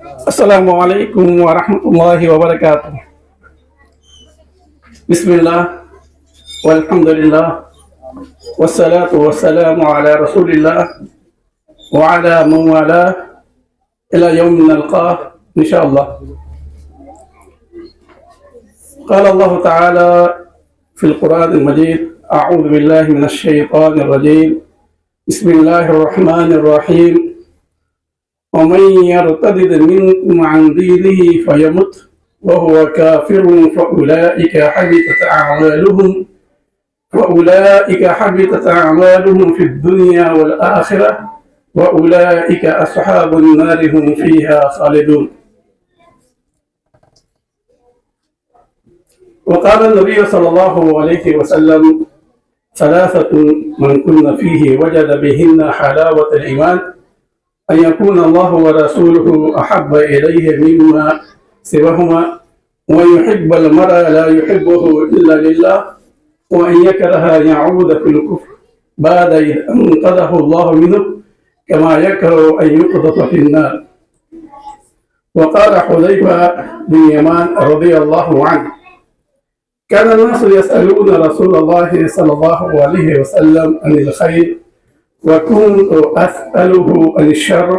السلام علیکم ورحمۃ اللہ وبرکاتہ۔ بسم اللہ والحمد للہ والصلاة والسلام علی رسول اللہ وعلی من والاه إلى يوم نلقاه إن شاء الله۔ قال الله تعالى في القرآن المجيد: أعوذ بالله من الشيطان الرجيم، بسم الله الرحمن الرحيم، ومن يرتد منكم عن دينه فيمت وهو كافر فأولئك حبطت أعمالهم في الدنيا والآخرة وأولئك أصحاب النار هم فيها خالدون۔ وقال النبي صلى الله عليه وسلم: ثلاثة من كن فيه وجد بهن حلاوة الإيمان: أن يكون الله ورسوله أحب إليه مما سواهما، وأن يحب المرء لا يحبه إلا لله، وأن يكره أن يعود في الكفر بعد إذ أنقذه الله منه كما يكره أن يقذف في النار۔ وقال حذيفة بن يمان رضي الله عنه: كان الناس يسألون رسول الله صلى الله عليه وسلم عن الخير وكنت أسأله عن الشر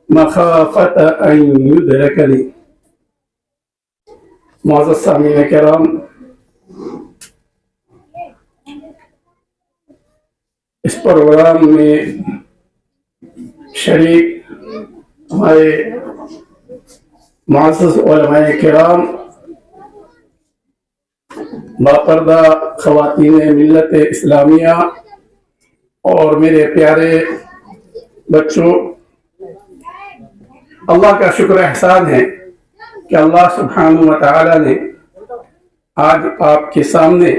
مخافة أن يدركني۔ معزز سامعین کرام، اس پروگرام میں شریک ہمارے معزز علماء کرام، باپردہ خواتین ملت اسلامیہ اور میرے پیارے بچوں، اللہ کا شکر احسان ہے کہ اللہ سبحانہ و تعالی نے آج آپ کے سامنے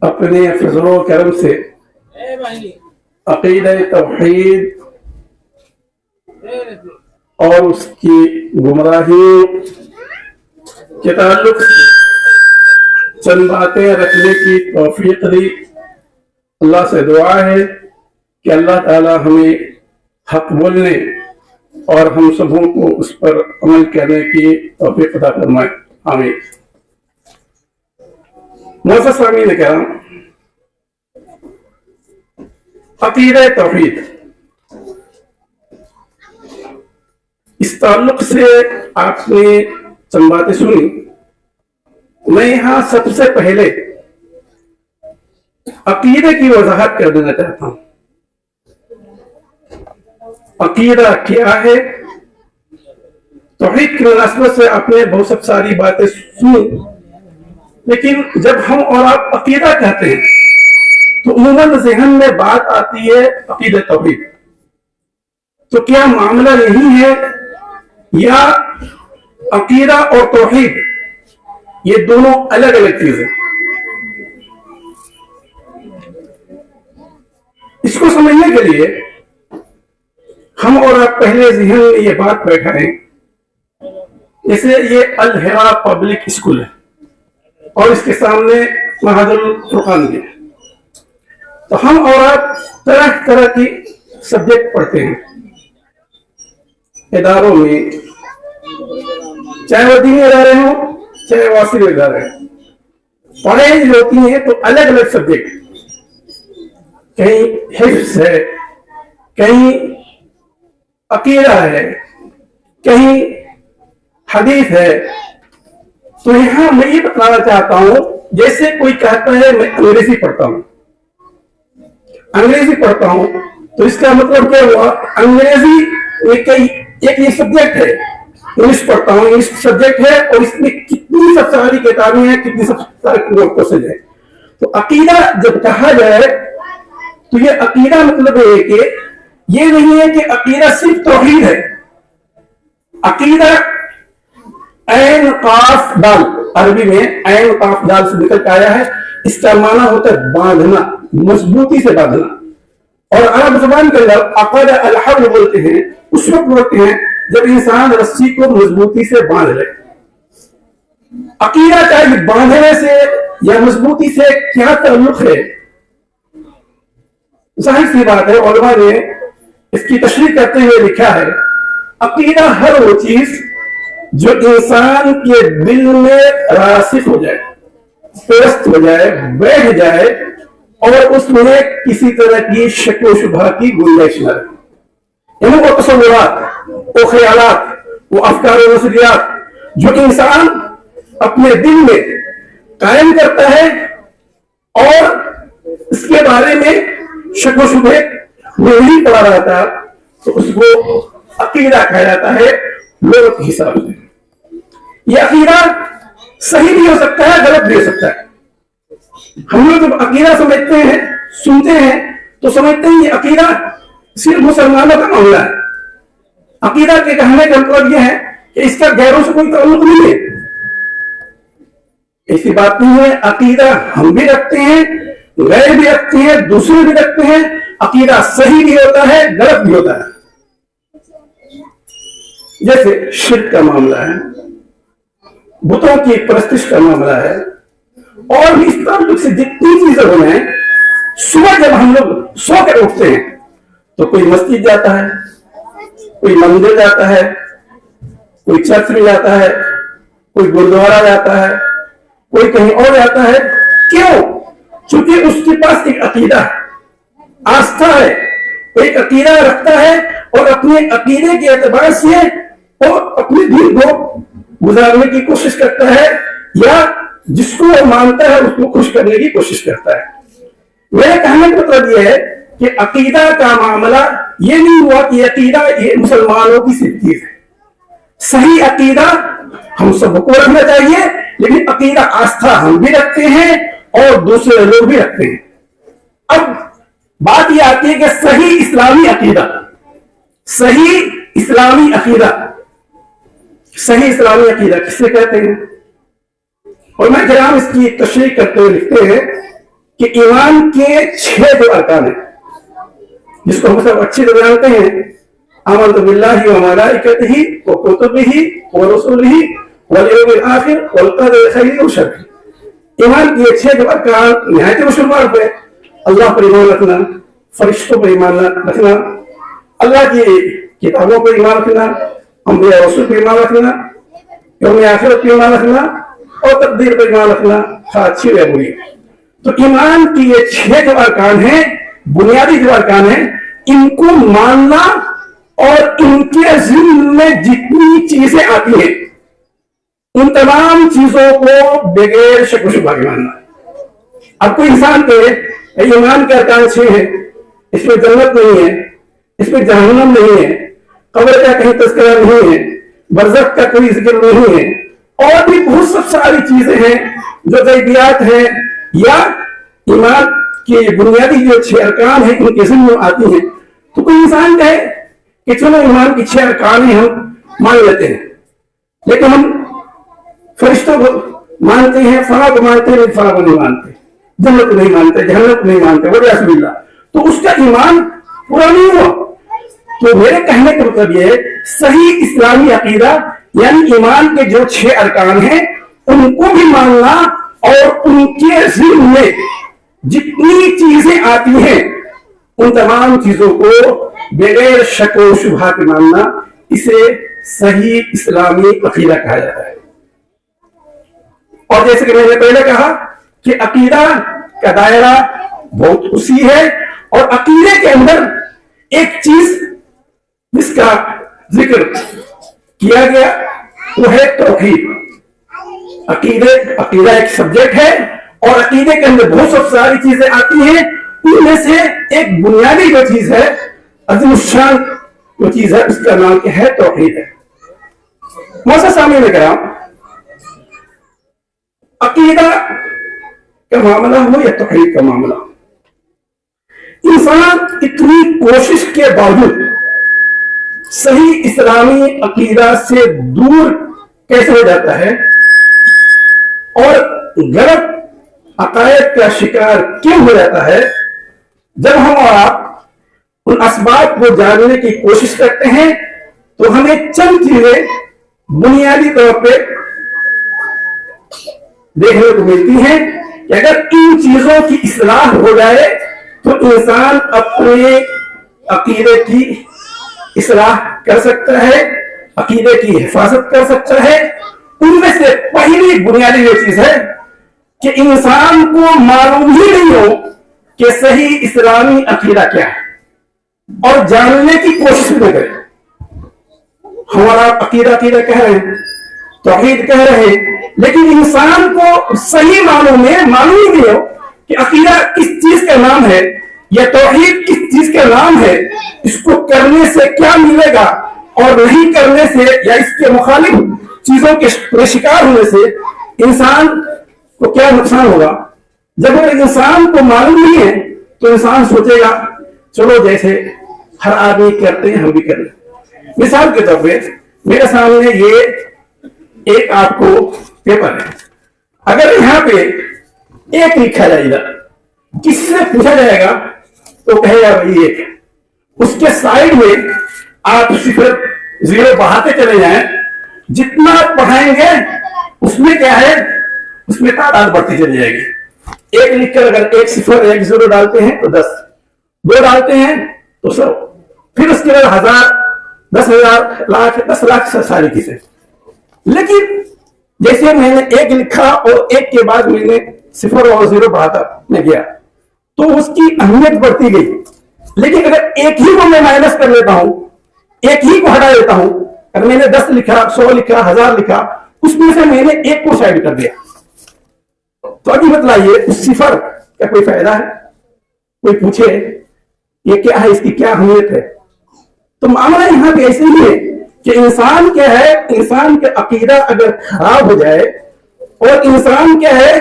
اپنے فضل و کرم سے عقیدہ توحید اور اس کی گمراہیوں کے تعلق سے چند باتیں رکھنے کی توفیق دی۔ اللہ سے دعا ہے کہ اللہ تعالی ہمیں حق بولنے اور ہم سبوں کو اس پر عمل کرنے کی توفیق عطا فرمائے، آمین۔ معزز سامعین کرام، عقیدہ توحید، اس تعلق سے آپ نے چند باتیں سنی۔ میں یہاں سب سے پہلے عقیدہ کی وضاحت کر دینا چاہتا ہوں۔ عقیدہ کیا ہے؟ توحید کی مناسبت سے آپ نے بہت ساری باتیں سنی، لیکن جب ہم اور آپ عقیدہ کہتے ہیں تو عموماً ذہن میں بات آتی ہے عقیدہ توحید۔ تو کیا معاملہ یہی ہے یا عقیدہ اور توحید یہ دونوں الگ الگ چیزیں؟ اس کو سمجھنے کے لیے ہم اور آپ پہلے ذہن میں یہ بات بیٹھائیں، جیسے یہ الحرا پبلک اسکول ہے اور اس کے سامنے معہد الفرقان بھی ہے، تو ہم اور آپ طرح طرح کی سبجیکٹ پڑھتے ہیں اداروں میں، چاہے وہ دینی ادارے ہوں چاہے واصل ادارے ہوں، پڑھائی ہوتی ہیں تو الگ الگ سبجیکٹ، کہیں حفظ ہے، کہیں عقیدہ ہے، کہیں حدیث ہے۔ تو یہاں میں یہ بتانا چاہتا ہوں، جیسے کوئی کہتا ہے میں انگریزی پڑھتا ہوں تو اس کا مطلب کیا ہوا؟ انگریزی ایک یہ سبجیکٹ ہے، انگلش پڑھتا ہوں، انگلش سبجیکٹ ہے اور اس میں کتنی سب ساری کتابیں ہیں، کتنی سب سارے کورسز ہیں۔ تو عقیدہ جب کہا جائے تو یہ عقیدہ مطلب ہے کہ یہ نہیں ہے کہ عقیدہ صرف توحید ہے۔ عقیدہ عین قاف دال، عربی میں عین قاف دال سے نکل کے آیا ہے، اس کا معنی ہوتا ہے باندھنا، مضبوطی سے باندھنا۔ اور عرب زبان کے اندر عقد الحبل بولتے ہیں، اس وقت بولتے ہیں جب انسان رسی کو مضبوطی سے باندھ لے۔ عقیدہ چاہیے باندھنے سے یا مضبوطی سے کیا تعلق ہے؟ ظاہر سی بات ہے، علماء نے اس کی تشریح کرتے ہوئے لکھا ہے عقیدہ ہر وہ چیز جو انسان کے دل میں راسخ ہو جائے، پیوست ہو جائے، بیٹھ جائے اور اس میں کسی طرح کی شک و شبہ کی گنجائش نہ رہے. یعنی وہ تصورات، وہ خیالات، وہ افکار و نظریات جو انسان اپنے دل میں قائم کرتا ہے اور اس کے بارے میں شک و شبہ نہیں پڑا رہتا، تو اس کو عقیدہ کہا جاتا ہے لوگوں کے حساب سے. یہ عقیدہ صحیح بھی ہو سکتا ہے، غلط بھی ہو سکتا ہے. ہم لوگ جب عقیدہ سمجھتے ہیں، سنتے ہیں تو سمجھتے ہیں یہ عقیدہ صرف مسلمانوں کا معاملہ ہے. عقیدہ کے کہنے کا مطلب یہ ہے کہ اس کا غیروں سے کوئی تعلق نہیں ہے. ایسی بات نہیں ہے. عقیدہ ہم بھی رکھتے ہیں، غیر بھی رکھتے ہیں، دوسرے بھی رکھتے ہیں. عقیدہ صحیح بھی ہوتا ہے، غلط بھی ہوتا ہے. جیسے شرک کا معاملہ ہے، بتوں کی پرستش کا معاملہ ہے، اور بھی اس تعلق سے جتنی چیزیں ہونے ہیں. صبح جب ہم لوگ سو کر اٹھتے ہیں تو کوئی مسجد جاتا ہے، کوئی مندر جاتا ہے، کوئی چرچ میں جاتا ہے، کوئی گردوارا جاتا ہے، کوئی کہیں اور جاتا ہے. کیوں؟ چونکہ اس کے پاس ایک عقیدہ ہے، آستھا ہے، وہ ایک عقیدہ رکھتا ہے اور اپنے عقیدے کے اعتبار سے وہ اپنے دین کو گزارنے کی کوشش کرتا ہے، یا جس کو وہ مانتا ہے اس کو خوش کرنے کی کوشش کرتا ہے. میرے کہنے کا مطلب یہ ہے کہ عقیدہ کا معاملہ یہ نہیں ہوا کہ عقیدہ یہ مسلمانوں کی صرف چیز ہے. صحیح عقیدہ ہم سب کو رکھنا چاہیے، لیکن عقیدہ آستھا ہم بھی رکھتے ہیں اور دوسرے لوگ بھی رکھتے ہیں. اب بات یہ آتی ہے کہ صحیح اسلامی عقیدہ، صحیح اسلامی عقیدہ، صحیح اسلامی عقیدہ کسے کہتے ہیں؟ اور میں کرام اس کی تشریح کرتے ہوئے لکھتے ہیں کہ ایمان کے 6 جو ارکان ہیں، جس کو ہم سب اچھی طرح جانتے ہیں: آمنت باللہ وملائکتہ وکتبہ ورسلہ والیوم الآخر والقدر خیرہ وشرہ. ایمان کے 6 جو ارکان نہایت مشروع ہے: اللہ پر ایمان رکھنا، فرشتوں پر ایمان رکھنا، اللہ کی کتابوں پر ایمان رکھنا، انبیاء رسول پر ایمان رکھنا، یوم آخرت پر ایمان رکھنا، اور تقدیر پر ایمان رکھنا، خواہ اچھی ہو یا بری. تو ایمان کی یہ 6 جو ارکان ہیں، بنیادی جو ارکان ہیں، ان کو ماننا اور ان کے ضمن میں جتنی چیزیں آتی ہیں ان تمام چیزوں کو بغیر شک و شبہ کے ماننا. اب کوئی انسان کہے ایمان کے ارکان 6 ہیں، اس میں جنت نہیں ہے، اس میں جہنم نہیں ہے، قبر کا کہیں تذکرہ نہیں ہے، برزخ کا کوئی ذکر نہیں ہے، اور بھی بہت سب ساری چیزیں ہیں جو غیبیات ہیں، یا ایمان کی بنیادی جو 6 ارکان ہیں ان کے ضمن میں آتی ہیں. تو کوئی انسان کہے کہ چلو ایمان کی 6 ارکان ہیں ہم مان لیتے ہیں، لیکن ہم فرشتوں کو مانتے ہیں، فلاں کو مانتے ہیں، فلاں کو نہیں مانتے، جنت کو نہیں مانتے، جہنم کو نہیں مانتے، وغیرہ باللہ. تو اس کا ایمان پورا نہیں ہوا. تو میرے کہنے کا مطلب یہ ہے صحیح اسلامی عقیدہ یعنی ایمان کے جو 6 ارکان ہیں ان کو بھی ماننا اور ان کے ضمن میں جتنی چیزیں آتی ہیں ان تمام چیزوں کو بغیر شک و شبہ کے ماننا، اسے صحیح اسلامی عقیدہ کہا جاتا ہے. اور جیسے کہ میں نے پہلے کہا کہ عقیدہ کا دائرہ بہت وسیع ہے، اور عقیدے کے اندر ایک چیز جس کا ذکر کیا گیا وہ ہے توحید. عقیدہ ایک سبجیکٹ ہے اور عقیدے کے اندر بہت سب ساری چیزیں آتی ہیں. ان میں سے ایک بنیادی جو چیز ہے، عظیم الشان جو چیز ہے، اس کا نام کیا ہے؟ توحید ہے. موسیٰ سامنے میں کرام عقیدہ کا معاملہ ہو یا توحید کا معاملہ، انسان اتنی کوشش کے باوجود صحیح اسلامی عقیدہ سے دور کیسے ہو جاتا ہے اور غلط عقائد کا شکار کیوں ہو جاتا ہے؟ جب ہم اور آپ ان اسباب کو جاننے کی کوشش کرتے ہیں تو ہمیں چند چیزیں بنیادی طور پہ دیکھنے کو ملتی ہیں کہ اگر ان چیزوں کی اصلاح ہو جائے تو انسان اپنے عقیدے کی اصلاح کر سکتا ہے، عقیدے کی حفاظت کر سکتا ہے، ان میں سے پہلی بنیادی یہ چیز ہے کہ انسان کو معلوم ہی نہیں ہو کہ صحیح اسلامی عقیدہ کیا ہے اور جاننے کی کوشش نہ کرے۔ ہمارا عقیدہ کہہ رہے ہیں، توحید کہہ رہے ہیں، لیکن انسان کو صحیح معلوم ہی نہیں ہو کہ عقیدہ کس چیز کا نام ہے یا توحید کس چیز کا نام ہے، اس کو کرنے سے کیا ملے گا اور نہیں کرنے سے یا اس کے مخالف چیزوں کے شکار ہونے سے انسان کو کیا نقصان ہوگا۔ جب انسان کو معلوم نہیں ہے تو انسان سوچے گا چلو جیسے ہر آدمی کرتے ہیں ہم بھی کریں۔ مثال کے طور پہ میرے سامنے یہ ایک آپ کو پیپر ہے، اگر یہاں پہ ایک لکھا جائے گا، کس سے پوچھا جائے گا تو کہے گا بھائی ایک، اس کے سائڈ میں آپ صفر زیرو بڑھاتے چلے جائیں، جتنا آپ پڑھائیں گے اس میں کیا ہے، اس میں تعداد بڑھتی چلی جائے گی۔ ایک لکھ کر اگر ایک صفر ایک زیرو ڈالتے ہیں تو 10، 2 ڈالتے ہیں تو 100، پھر اس کے بعد 1000، 10,000، لاکھ، 10 لاکھ ساری چیزیں۔ لیکن جیسے میں نے ایک لکھا اور ایک کے بعد میں نے صفر اور زیرو بڑھاتا میں گیا تو اس کی اہمیت بڑھتی گئی۔ لیکن اگر ایک ہی کو میں مائنس کر لیتا ہوں، ایک ہی کو ہٹا دیتا ہوں، اگر میں نے 10 لکھا، 100 لکھا، 1000 لکھا، اس میں سے میں نے ایک کو سائڈ کر دیا، تو ابھی بتلائیے اس صفر کا کوئی فائدہ ہے؟ کوئی پوچھے یہ کیا ہے، اس کی کیا اہمیت ہے؟ تو معاملہ یہاں پہ ایسے ہی ہے کہ انسان کیا ہے، انسان کا عقیدہ اگر خراب ہو جائے اور انسان کیا ہے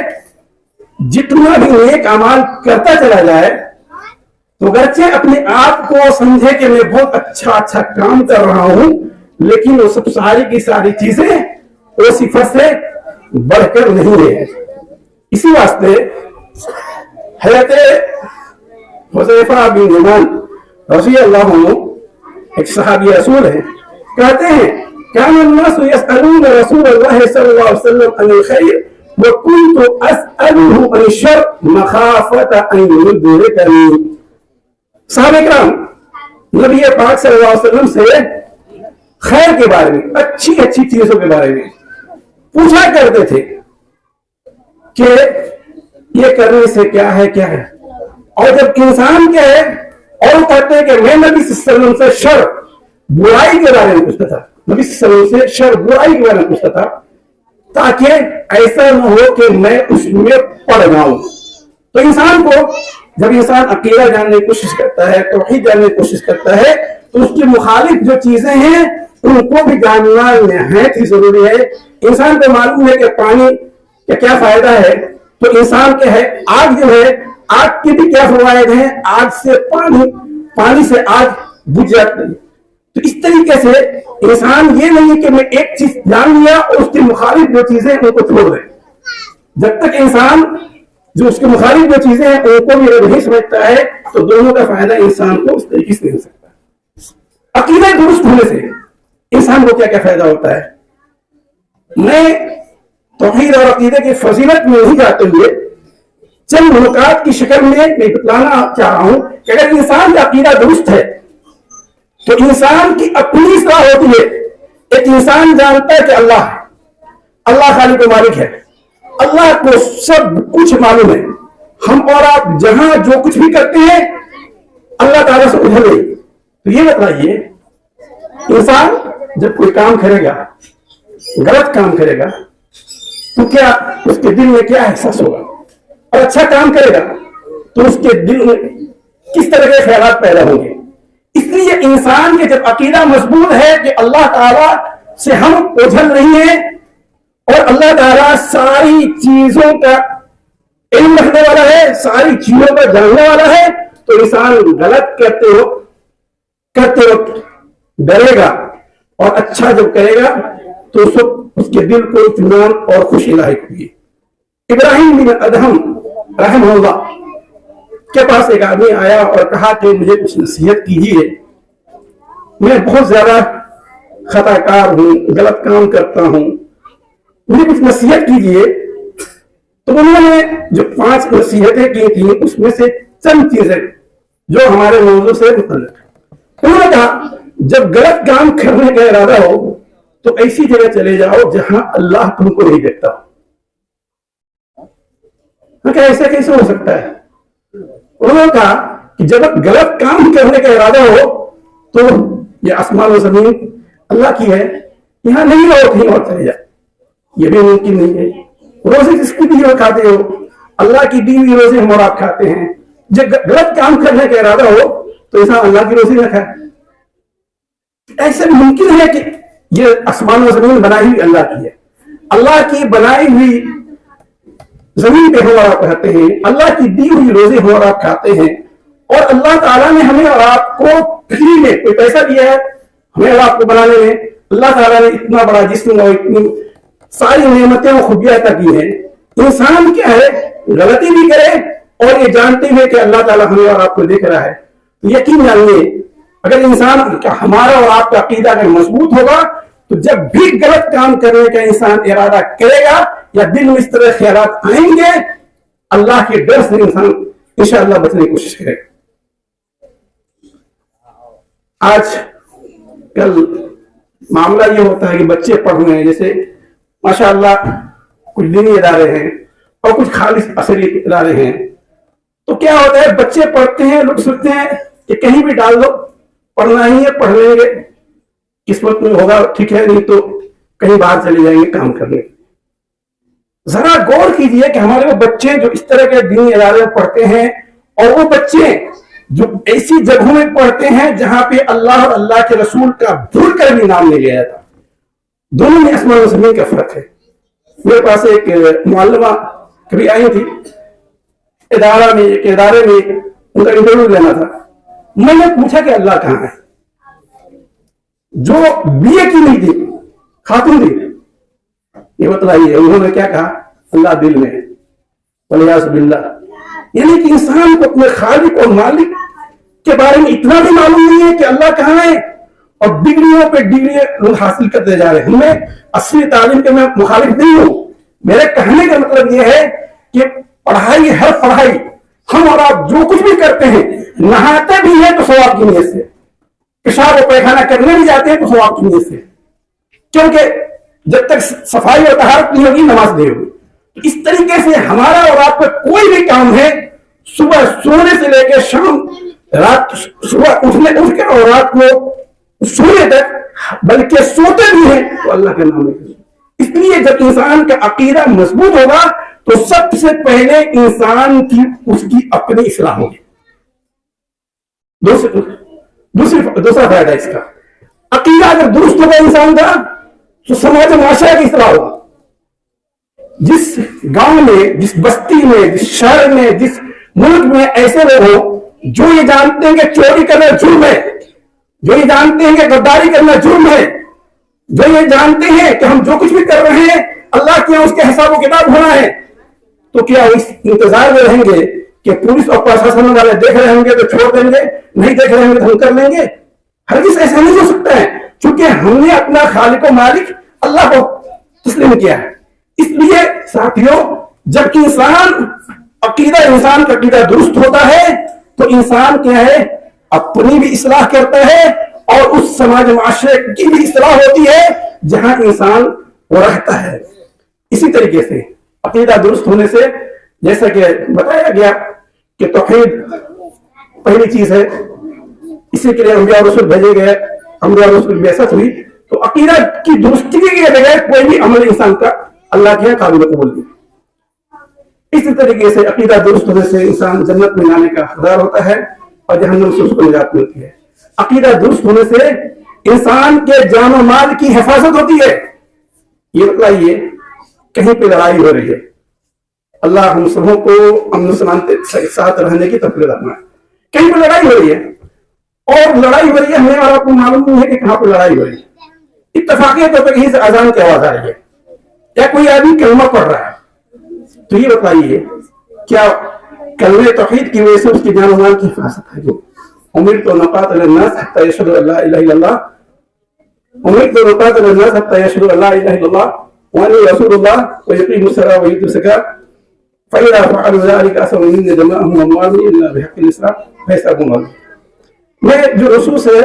جتنا بھی نیک اعمال کرتا چلا جائے تو گرچہ اپنے آپ کو سمجھے کہ میں بہت اچھا کام کر رہا ہوں، لیکن وہ سب ساری کی ساری چیزیں وہ صفر سے بڑھ کر نہیں ہے۔ اسی واسطے حضرت حذیفہ بن یمان رضی اللہ عنہ ایک صحابی رسول ہے، کہتے ہیں کان الناس یسألون رسول اللہ صلی اللہ علیہ وسلم عن الخیر وکنت اسألہ عن الشر مخافۃ ان یدرکنی۔ صحابہ کرام نبی پاک صلی اللہ علیہ وسلم سے خیر کے بارے میں، اچھی چیزوں کے بارے میں پوچھا کرتے تھے کہ یہ کرنے سے کیا ہے کیا ہے، اور جب انسان کیا ہے اور کہتے ہیں کہ میں نبی صلی اللہ علیہ وسلم سے شر برائی کے بارے میں پوچھتا تھا، نبی صلی اللہ علیہ وسلم سے شر برائی کے بارے میں پوچھتا تھا تاکہ ایسا نہ ہو کہ میں اس میں پڑ جاؤں۔ تو انسان کو جب انسان عقیدہ جاننے کی کوشش کرتا ہے، توحید جاننے کی کوشش کرتا ہے، تو اس کی مخالف جو چیزیں ہیں ان کو بھی جاننا نہایت ہی ضروری ہے۔ انسان کو معلوم ہے کہ پانی کا کیا فائدہ ہے، تو انسان کیا ہے آگ جو ہے، آگ کے بھی کیا فوائد ہیں، آگ سے پانی سے آگ بجھ جاتی ہے۔ تو اس طریقے سے انسان یہ نہیں کہ میں ایک چیز جان لیا اور اس کے مخالف جو چیزیں ان کو چھوڑ دے۔ جب تک انسان جو اس کے مخالف جو چیزیں ہیں ان کو بھی نہیں سمجھتا ہے تو دونوں کا فائدہ انسان کو اس طریقے سے نہیں ہو سکتا۔ عقیدہ درست ہونے سے انسان کو کیا کیا فائدہ ہوتا ہے؟ میں توحید اور عقیدے کی فضیلت میں نہیں جاتے ہوئے چند نکات کی شکل میں بتلانا چاہ رہا ہوں کہ اگر انسان کا عقیدہ درست ہے تو انسان کی اپنی اصلاح ہوتی ہے۔ ایک انسان جانتا ہے کہ اللہ خالق و مالک ہے، اللہ کو سب کچھ معلوم ہے، ہم اور آپ جہاں جو کچھ بھی کرتے ہیں اللہ تعالیٰ سے ادھر نہیں۔ تو یہ بتائیے انسان جب کوئی کام کرے گا، غلط کام کرے گا، تو کیا اس کے دل میں کیا احساس ہوگا؟ اور اچھا کام کرے گا تو اس کے دل میں کس طرح کے خیالات پیدا ہوں گے؟ اس لیے انسان کے جب عقیدہ مضبوط ہے کہ اللہ تعالیٰ سے ہم اوجھل نہیں ہیں اور اللہ تعالیٰ ساری چیزوں کا علم رکھنے والا ہے، ساری چیزوں کا جاننے والا ہے، تو انسان غلط کرتے وقت ڈرے گا اور اچھا جب کرے گا تو اس کے دل کو اطمینان اور خوشی لاحق ہوگی۔ ابراہیم بن ادہم رحمہ اللہ کے پاس ایک آدمی آیا اور کہا کہ مجھے کچھ نصیحت کیجیے، میں بہت زیادہ خطا کار ہوں، غلط کام کرتا ہوں، مجھے کچھ نصیحت کیجیے۔ تو انہوں نے جو 5 نصیحتیں کی تھیں اس میں سے چند چیزیں جو ہمارے موضوع سے متعلق ہے، انہوں نے کہا جب غلط کام کرنے کا ارادہ ہو تو ایسی جگہ چلے جاؤ جہاں اللہ تم کو نہیں دیکھتا ہو. کیا ایسا کیسے ہو سکتا ہے؟ انہوں نے کہا کہ جب غلط کام کرنے کا ارادہ ہو تو یہ آسمان و زمین اللہ کی ہے, یہاں نہیں رہو, کہیں اور چلے جاؤ. یہ بھی ممکن نہیں ہے. روزے کس کی دی ہوئی کھاتے ہو؟ اللہ کی دی ہوئی روزے ہم اور آپ کھاتے ہیں. جب غلط کام کرنے کا ارادہ ہو تو انسان اللہ کی روزی نہ کھائے. ایسا ممکن ہے کہ یہ آسمان و زمین بنائی ہوئی اللہ کی ہے, اللہ کی بنائی ہوئی زمین پہ ہم اور آپ رہتے ہیں, اللہ کی دی ہوئی روزے ہم اور آپ کھاتے ہیں, اور اللہ تعالیٰ نے ہمیں اور آپ کو فری میں کوئی پیسہ دیا ہے ہمیں اور آپ کو بنانے میں. اللہ تعالیٰ نے اتنا بڑا جسم اور اتنی ساری نعمتیں اور خوبیاں عطا کی ہیں. انسان کیا ہے, غلطی بھی کرے اور یہ جانتے ہوئے کہ اللہ تعالیٰ ہمیں اور آپ کو دیکھ رہا ہے. یقین جانیے اگر انسان کا ہمارا اور آپ کا عقیدہ اگر مضبوط ہوگا تو جب بھی غلط کام کرنے کا انسان ارادہ کرے گا یا دل میں اس طرح خیالات آئیں گے, اللہ کے ڈر سے انسان انشاءاللہ بچنے کی کوشش کرے گا. آج کل معاملہ یہ ہوتا ہے کہ بچے پڑھ رہے ہیں, جیسے ماشاءاللہ کچھ دینی ادارے ہیں اور کچھ خالص عصری ادارے ہیں, تو کیا ہوتا ہے بچے پڑھتے ہیں, لوگ سوچتے ہیں کہ کہیں بھی ڈال دو, پڑھنا ہی ہے پڑھ لیں گے, قسمت میں ہوگا ٹھیک ہے, نہیں تو کہیں باہر چلے جائیں گے کام کرنے. ذرا غور کیجئے کہ ہمارے وہ بچے جو اس طرح کے دینی ادارے میں پڑھتے ہیں اور وہ بچے جو ایسی جگہوں میں پڑھتے ہیں جہاں پہ اللہ اور اللہ کے رسول کا بھول کر بھی نام نہیں لیا جاتا, دونوں میں آسمان و زمین کا فرق ہے. میرے پاس ایک معلمہ کبھی آئی تھی ایک ادارے میں ان کا انٹرویو لینا تھا. میں نے پوچھا کہ اللہ کہاں ہے؟ جو بی اے کی نہیں تھی, خاتون تھی, یہ بتلائیے انہوں نے کیا کہا, اللہ دل میں ہے. والیاذ باللہ. یعنی کہ انسان کو اپنے خالق اور مالک کے بارے میں اتنا بھی معلوم نہیں ہے کہ اللہ کہاں ہے, اور ڈگریوں پہ ڈگریاں لوگ حاصل کرتے جا رہے ہیں. میں اصلی تعلیم کے میں مخالف نہیں ہوں, میرے کہنے کا مطلب یہ ہے کہ پڑھائی, ہر پڑھائی ہم اور آپ جو کچھ بھی کرتے ہیں, نہاتے بھی ہیں تو ثواب کی نیت سے, پیشاب و پیخانہ کرنے بھی جاتے ہیں تو ثواب کی نیت سے, کیونکہ جب تک صفائی اور طہارت نہیں ہوگی نماز نہیں ہوگی. تو اس طریقے سے ہمارا اور آپ کا کوئی بھی کام ہے, صبح سونے سے لے کے شام, رات صبح اٹھ کر اور رات کو سونے تک, بلکہ سوتے بھی ہیں تو اللہ کے نام ہے. اس لیے جب انسان کا عقیدہ مضبوط ہوگا تو سب سے پہلے انسان کی اس کی اپنی اصلاح ہوگی. دوسرا فائدہ اس کا, عقیدہ اگر درست ہوگا انسان کا تو سماج و معاشرہ کی اصلاح ہوگا. جس گاؤں میں, جس بستی میں, جس شہر میں, جس ملک میں ایسے لوگ ہوں جو یہ جانتے ہیں کہ چوری کرنا جرم ہے, جو یہ جانتے ہیں کہ غداری کرنا جرم ہے, جو یہ جانتے ہیں کہ ہم جو کچھ بھی کر رہے ہیں اللہ کے اس کے حساب و کتاب ہونا ہے, تو کیا اس انتظار میں رہیں گے کہ پولیس اور پرشاسن والے دیکھ رہے ہوں گے تو چھوڑ دیں گے, نہیں دیکھ رہے ہوں گے تو ہم کر لیں گے؟ ہرگز ایسا نہیں ہو سکتا ہے, کیونکہ ہم نے اپنا خالق و مالک اللہ کو تسلیم کیا ہے. اس لیے ساتھیوں, جب انسان کا عقیدہ درست ہوتا ہے تو انسان کیا ہے, اپنی بھی اصلاح کرتا ہے اور اس سماج معاشرے کی بھی اصلاح ہوتی ہے جہاں انسان وہ رہتا ہے. اسی طریقے سے عقیدہ درست ہونے سے, جیسا کہ بتایا گیا کہ توحید پہلی چیز ہے, اسی کے لیے انبیاء اور رسول بھیجے گئے, انبیاء اور رسول بعثت ہوئی, تو عقیدہ کی درستی کے بغیر کوئی بھی عمل انسان کا اللہ کے قابل قبول نہیں. اسی طریقے سے عقیدہ درست ہونے سے انسان جنت میں جانے کا حقدار ہوتا ہے اور جہنم سے اس کو نجات ملتی ہے. عقیدہ درست ہونے سے انسان کے جان و مال کی حفاظت ہوتی ہے. یہ بتائیے کہیں پہ لڑائی ہو رہی ہے, اللہ ہم سبوں کو امن و سلامت کے ساتھ رہنے کی توفیق عطا فرمائے. کہیں پہ لڑائی ہو رہی ہے اور لڑائی ہو رہی ہے, ہمیں اور آپ کو معلوم نہیں ہے کہ کہاں پہ لڑائی ہو رہی ہے. اتفاقی طور پر کہیں سے اذان کی آواز آ رہی ہے یا کوئی آدمی کلمہ پڑھ رہا ہے, تو یہ بتائیے کیا کلمہ توحید کی وجہ سے اس کی جان و مال کی حفاظت ہے؟ جو امرت ان اقاتل الناس حتى يشهدوا ان لا اله الا الله, امرت ان اقاتل الناس حتى يشهدوا ان لا اله الا الله واني رسول الله ويقيموا الصلاه ويؤتوا الزكاه فاذا فعلوا ذلك اسروا من دماءهم واموالهم الا بحق الاسلام فيسالون الله. میں جو رسول سے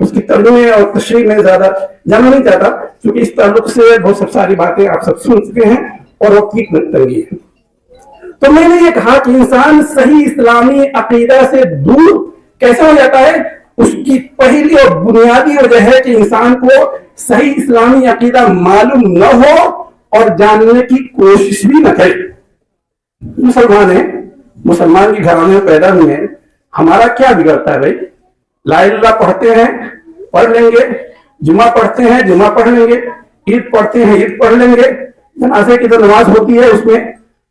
اس کی ترجمے اور تشریح میں زیادہ جانا نہیں چاہتا، کیونکہ اس تعلق سے بہت سب ساری باتیں آپ سب سن چکے ہیں اور وقت کی تنگی ہے۔ تو میں نے یہ کہا کہ انسان صحیح اسلامی عقیدہ سے دور کیسے ہو جاتا ہے؟ اس کی پہلی اور بنیادی وجہ ہے کہ انسان کو صحیح اسلامی عقیدہ معلوم نہ ہو اور جاننے کی کوشش بھی نہ کرے۔ مسلمان ہیں، مسلمان کے گھرانے میں پیدا ہوئے ہیں، ہمارا کیا بگڑتا ہے بھائی؟ لا الہ الا اللہ پڑھتے ہیں، پڑھ لیں گے، جمعہ پڑھتے ہیں، جمعہ پڑھ لیں گے، عید پڑھتے ہیں، عید پڑھ لیں گے، جنازے کی جو نماز ہوتی ہے اس میں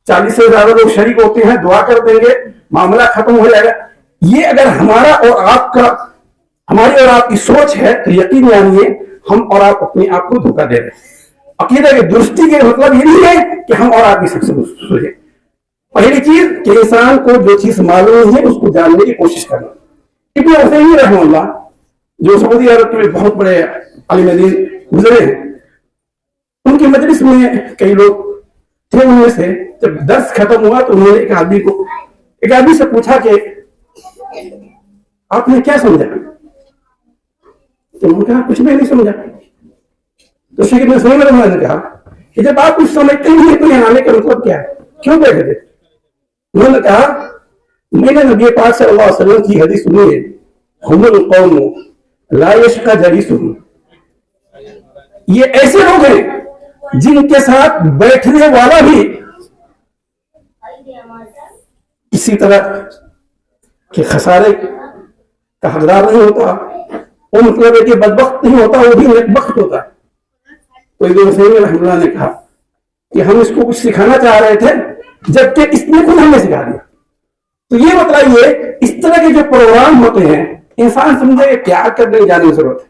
40 سے زیادہ لوگ شریک ہوتے ہیں، دعا کر دیں گے، معاملہ ختم ہو جائے گا۔ یہ اگر ہمارا اور آپ کا، ہماری اور آپ کی سوچ ہے تو یقین جانیے ہم اور آپ اپنے آپ کو دھوکہ دے رہے ہیں۔ عقیدہ کی درستی کا مطلب یہ نہیں ہے کہ ہم اور آپ کی سب سے سوچیں۔ پہلی چیز کہ انسان کو جو چیز معلوم ہے اس کو جاننے کی کوشش کرنا۔ ابن عثیمین رحمہ اللہ جو سعودی عرب کے بہت بڑے عالم دین گزرے ہیں، ان کی مجلس میں کئی لوگ تھے، ان میں سے جب درس ختم ہوا تو انہوں نے ایک آدمی سے پوچھا کہ آپ نے کیا سمجھا؟ تو انہوں نے کہا کچھ بھی نہیں سمجھا۔ تو شیخ ابن عثیمین رحمہ اللہ نے کہا کہ جب آپ کچھ سمجھتے نہیں تو یہاں آنے کا مطلب کیا ہے، کیوں بیٹھے تھے؟ انہوں نے کہا میں نے نبی پاک صلی اللہ علیہ وسلم کی حدیث سنی ہے، ہم القوم لا یشقی جلیسہم، یہ ایسے لوگ ہیں جن کے ساتھ بیٹھنے والا بھی کسی طرح کے خسارے کا حقدار نہیں ہوتا، وہ مطلب ہے کہ بدبخت نہیں ہوتا، وہ بھی نیکبخت ہوتا۔ تو ابن عثیمین رحمہ اللہ نے کہا کہ ہم اس کو کچھ سکھانا چاہ رہے تھے جبکہ اس نے خود ہمیں سکھا دیا۔ تو یہ مطلب یہ اس طرح کے جو پروگرام ہوتے ہیں انسان سمجھے کہ کیا کرنے جانے کی ضرورت ہے،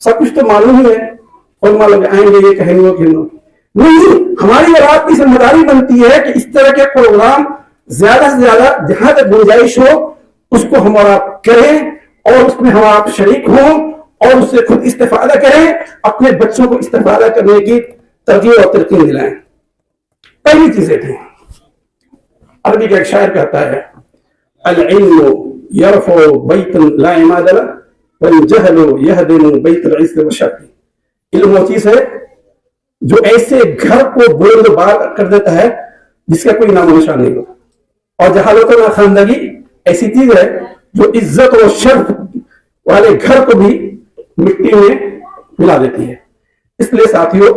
سب کچھ تو معلوم ہی ہے، علماء لوگ آئیں گے یہ کہیں گے نہیں، ہماری اور آپ کی ذمہ داری بنتی ہے کہ اس طرح کے پروگرام زیادہ سے زیادہ جہاں تک گنجائش ہو اس کو ہم اور آپ کریں اور اس میں ہم آپ شریک ہوں اور اس سے خود استفادہ کریں، اپنے بچوں کو استفادہ کرنے کی ترغیب اور تلقین دلائیں۔ پہلی چیزیں تھیں، عربی کا ایک شاعر کہتا ہے العلم یرفع بیتا لا عماد له والجہل یہدم بیت العز والشرف۔ علم وہ چیز ہے جو ایسے گھر کو بلند بار کر دیتا ہے جس کا کوئی نام و نشان نہیں ہوتا، اور جہالت و خواندگی ایسی چیز ہے جو عزت و شرف والے گھر کو بھی مٹی میں ملا دیتی ہے۔ اس لیے ساتھیوں،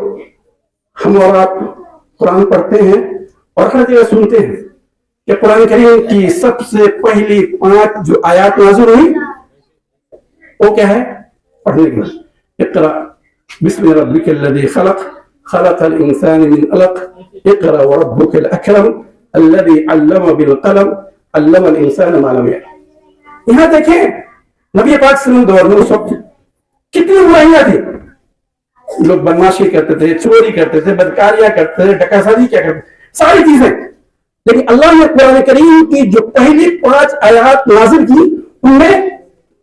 ہم اور آپ قرآن پڑھتے ہیں اور ہر جگہ سنتے ہیں کہ قرآن کریم کی سب سے پہلی 5 جو آیات نازل ہوئی وہ کیا ہے؟ پڑھنے کے بعد اقرا بسم ربک الذی خلق خلق الانسان من علق اقرا وربک الاکرم الذی علم بالقلم علم الانسان ما لم یعلم۔ یہاں دیکھیں نبی پاک صلی اللہ علیہ وسلم دور میں اس وقت کتنی برائیاں تھیں، لوگ بدماشی کرتے تھے، چوری کرتے تھے، بدکاریاں کرتے تھے، ڈکاسازی کیا کرتے تھے، ساری چیزیں، لیکن اللہ نے قرآن کریم کی جو پہلی 5 آیات نازل کی ان میں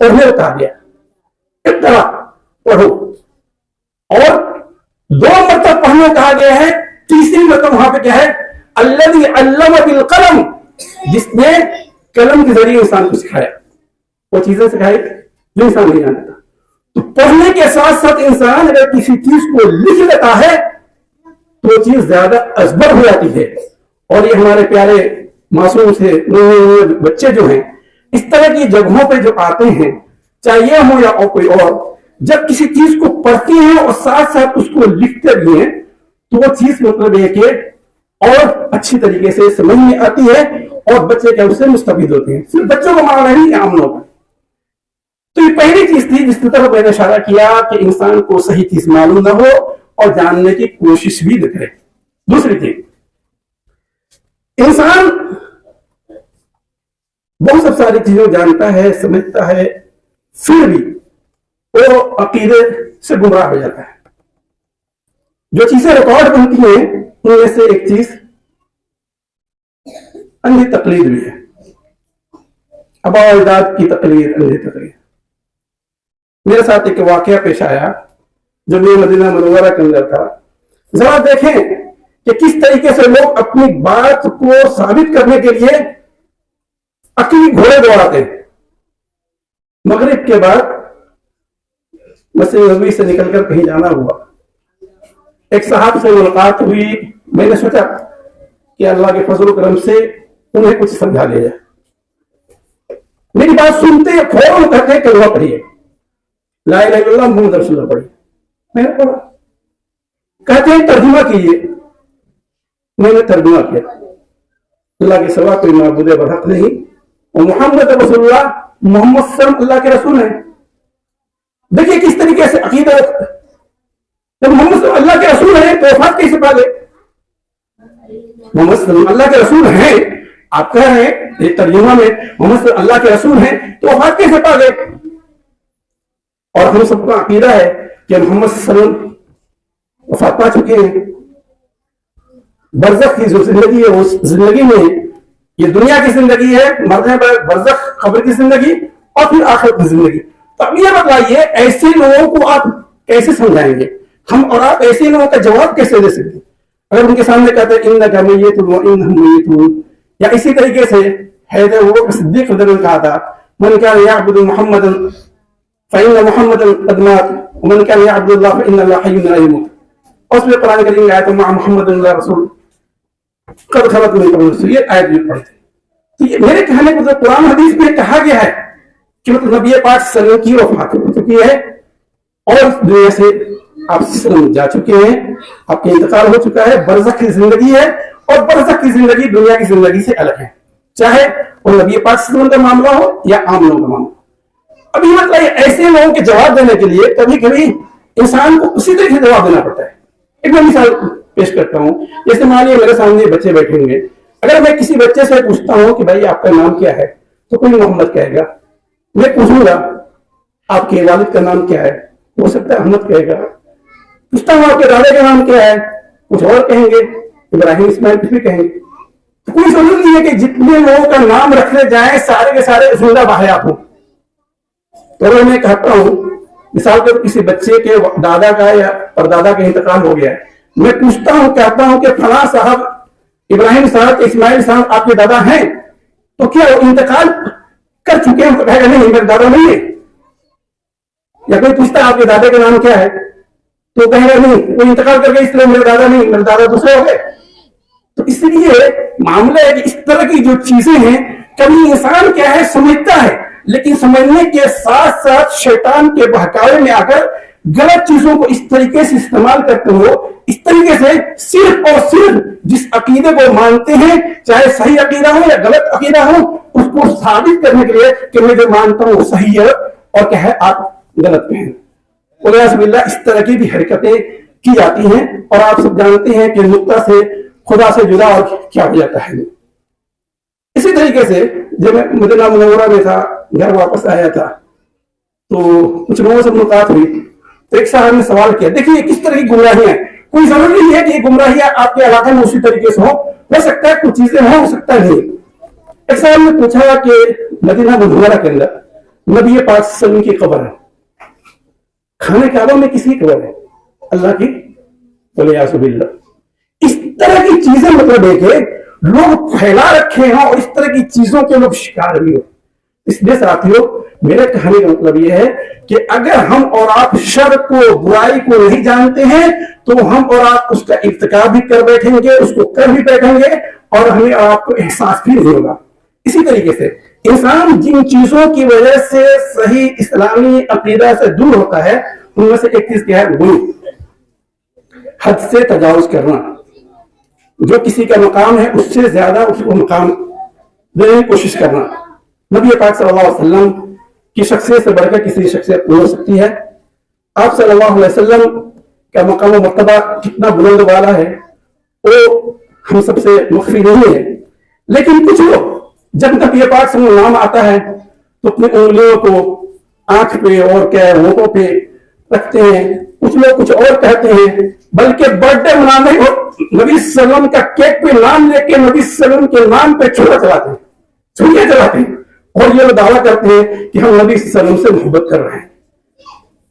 ترجمہ اتار دیا، اقرا پڑھو، اور 2 مرتبہ پڑھنے کہا گیا ہے، تیسری مرتبہ وہاں پہ کیا ہے؟ الذی علم بالقلم، جس نے قلم کے ذریعے انسان کو سکھایا، وہ چیزیں سکھائی جو انسان نہیں جانتا۔ تو پڑھنے کے ساتھ ساتھ انسان اگر کسی چیز کو لکھ لیتا ہے تو وہ چیز زیادہ ازبر ہو جاتی ہے، اور یہ ہمارے پیارے معصوم سے بچے جو ہیں اس طرح کی جگہوں پہ جو آتے ہیں، چاہے یہ ہو یا کوئی اور، جب کسی چیز کو پڑھتے ہیں اور ساتھ ساتھ اس کو لکھتے بھی ہیں تو وہ چیز مطلب یہ کہ اور اچھی طریقے سے سمجھ میں آتی ہے اور بچے کیا اس سے مستفید ہوتے ہیں۔ صرف بچوں کو معاملہ نہیں، عام لوگ۔ تو یہ پہلی چیز تھی جس کی طرف میں نے اشارہ کیا کہ انسان کو صحیح چیز معلوم نہ ہو اور جاننے کی کوشش بھی نہ کرے۔ دوسری چیز، انسان بہت سب ساری چیزیں جانتا ہے، سمجھتا ہے، پھر بھی وہ عقیدے سے گمراہ ہو جاتا ہے۔ جو چیزیں ریکارڈ بنتی ہیں ان میں سے ایک چیز اندھی تقلید بھی ہے، آباء و اجداد کی تقلید، اندھی تقلید۔ میرے ساتھ ایک واقعہ پیش آیا جب میں مدینہ منورہ کے اندر تھا۔ ذرا دیکھیں کہ کس طریقے سے لوگ اپنی بات کو ثابت کرنے کے لیے عقلی گھوڑے دوڑاتے ہیں۔ مغرب کے بعد مسجد نبوی سے نکل کر کہیں جانا ہوا، ایک صاحب سے ملاقات ہوئی، میں نے سوچا کہ اللہ کے فضل و کرم سے انہیں کچھ سمجھا لیا جائے. میری بات سنتے فوراً کہتے کلمہ پڑھیے، لا الہ الا اللہ محمد رسول اللہ پڑھیے. میں نے پڑھا. کہتے ہیں ترجمہ کیجیے. میں نے ترجمہ کیا. اللہ کے سوا کوئی معبود برحق نہیں اور محمد رسول اللہ، محمد صلی اللہ علیہ وسلم اللہ کے رسول ہیں. دیکھیے کس طریقے سے عقیدہ. جب محمد صلی اللہ اللہ کے رسول ہیں تو وفات کیسے پا گئے؟ محمد صلی اللہ کے رسول ہیں، آپ کہہ رہے ہیں ترجمہ میں محمد صلی اللہ کے رسول ہیں تو وفات کیسے پا گئے؟ اور ہم سب کا عقیدہ ہے کہ محمد صلی اللہ علیہ وسلم وفات پا چکے ہیں. برزخ کی جو زندگی ہے اس زندگی میں یہ دنیا کی زندگی ہے، مرنے پر برزخ قبر کی زندگی اور پھر آخرت کی زندگی. تو اب یہ بتائیے ایسے لوگوں کو آپ کیسے سمجھائیں گے؟ ہم اور آپ ایسے لوگوں کا جواب کیسے دے سکتے ہیں اگر ان کے سامنے کہتے ہیں انک میت وانہم میتون؟ یا اسی طریقے سے حیدر ابوبکر صدیق رضی اللہ عنہ نے کہا تھا من کان یعبد محمدا فإن محمدا قد مات ومن كان يعبد الله فإن الله حي لا يموت. اور اس میں قرآن کریم میں آیت مع محمد اللہ رسول قد خلت من قبل الرسل، یہ آیت بھی پڑھتے ہیں. تو یہ میرے کہنے کو تو قرآن حدیث میں کہا گیا ہے کہ مطلب نبی پاک صلی اللہ علیہ وسلم کی وفات ہو چکی ہے اور اس دنیا سے آپ وسلم جا چکے ہیں، آپ کا انتقال ہو چکا ہے. برزخ کی زندگی ہے اور برزخ کی زندگی دنیا کی زندگی سے الگ ہے، چاہے وہ نبی پاک صلی اللہ علیہ وسلم کا معاملہ ہو یا عام لوگوں کا معاملہ. اب یہ مطلب ایسے لوگوں کے جواب دینے کے لیے کبھی کبھی انسان کو اسی طریقے سے جواب دینا پڑتا ہے. ایک میں مثال پیش کرتا ہوں. جیسے مان لیے میرے سامنے بچے بیٹھے ہوں گے، اگر میں کسی بچے سے پوچھتا ہوں کہ بھائی آپ کا نام کیا ہے تو کوئی محمد کہے گا. میں پوچھوں گا آپ کے والد کا نام کیا ہے، ہو سکتا ہے احمد کہے گا. پوچھتا ہوں آپ کے دادا کا نام کیا ہے، کچھ اور کہیں گے، ابراہیم اسماعیل کچھ بھی کہیں گے. تو کوئی ضرور نہیں ہے کہ جتنے لوگوں کا نام رکھنے جائیں سارے کے سارے زندہ باحیات ہوں. تو اگر میں کہتا ہوں مثال کے کسی بچے کے دادا کا یا پردادا کا انتقال ہو گیا ہے، میں پوچھتا ہوں کہتا ہوں کہ فلاں صاحب ابراہیم صاحب اسماعیل صاحب آپ کے دادا ہیں، تو کیا وہ انتقال کر چکے ہیں؟ کہے گا نہیں میرے دادا نہیں ہے. یا کوئی پوچھتا ہے آپ کے دادا کا نام کیا ہے تو کہے گا نہیں وہ انتقال کر گئے اس لیے میرے دادا نہیں، میرے دادا دوسرے ہو گئے. تو اس لیے معاملہ ہے کہ اس طرح کی جو چیزیں ہیں کبھی انسان کیا ہے سمجھتا ہے، لیکن سمجھنے کے ساتھ ساتھ شیطان کے بہکاوے میں آ کر غلط چیزوں کو اس طریقے سے استعمال کرتے ہو. اس طریقے سے صرف اور صرف جس عقیدے کو مانتے ہیں چاہے صحیح عقیدہ ہو یا غلط عقیدہ ہو اس کو ثابت کرنے کے لیے کہ میں جو مانتا ہوں وہ صحیح ہے اور کیا ہے آپ غلط ہیں. اس طرح کی بھی حرکتیں کی جاتی ہیں اور آپ سب جانتے ہیں کہ نقطہ سے خدا سے جدا اور کیا ہو جاتا ہے. اسی طریقے سے جب میں مدینہ منورہ میں تھا، گھر واپس آیا تھا تو کچھ لوگوں سے ملاقات ہوئی تو ایک صاحب نے سوال کیا دیکھیے کس طرح کی گمراہیاں ہیں. کوئی ضروری نہیں ہے کہ یہ گمراہیاں آپ کے علاقے میں اسی طریقے سے ہو سکتا ہے کچھ چیزیں ہوں، ہو سکتا ہے نہیں. ایک صاحب نے پوچھا کہ مدینہ منورہ کے اندر نبی پاک صلی اللہ علیہ وسلم کی قبر ہے، کھانے کعبہ میں کس کی قبر ہے؟ اللہ کی. ولیعاذ باللہ اس طرح کی چیزیں مطلب دیکھے لوگ پھیلا رکھے ہیں اور اس طرح کی چیزوں کے لوگ شکار بھی ہو. اس لیے ساتھیوں میرے کہنے کا مطلب یہ ہے کہ اگر ہم اور آپ شر کو برائی کو نہیں جانتے ہیں تو ہم اور آپ اس کا ارتکاب بھی کر بیٹھیں گے، اس کو کر بھی بیٹھیں گے اور ہمیں اور آپ کو احساس بھی نہیں ہوگا. اسی طریقے سے انسان جن چیزوں کی وجہ سے صحیح اسلامی عقیدہ سے دور ہوتا ہے ان میں سے ایک چیز کیا ہے؟ غلو، حد سے تجاوز کرنا. جو کسی کا مقام ہے اس سے زیادہ اس کو مقام دینے کی کوشش کرنا. نبی پاک صلی اللہ علیہ وسلم کی شخصیت سے بڑھ کر کسی شخصیت نہیں ہو سکتی ہے. آپ صلی اللہ علیہ وسلم کا مقام و مرتبہ کتنا بلند والا ہے وہ ہم سب سے مخفی نہیں ہے. لیکن کچھ لوگ جب نبی پاک صلی اللہ علیہ وسلم نام آتا ہے تو اپنی انگلیوں کو آنکھ پہ اور کیا ہونٹوں پہ رکھتے ہیں. کچھ لوگ کچھ اور کہتے ہیں، بلکہ برتھ ڈے منانے اور نبی صلی اللہ علیہ وسلم کا کیک پہ نام لے کے نبی صلی اللہ علیہ وسلم کے نام پہ چھڑا چلاتے ہیں، چھڑیاں چلاتے ہیں اور یہ دعویٰ کرتے ہیں کہ ہم نبی صلی اللہ علیہ وسلم سے محبت کر رہے ہیں.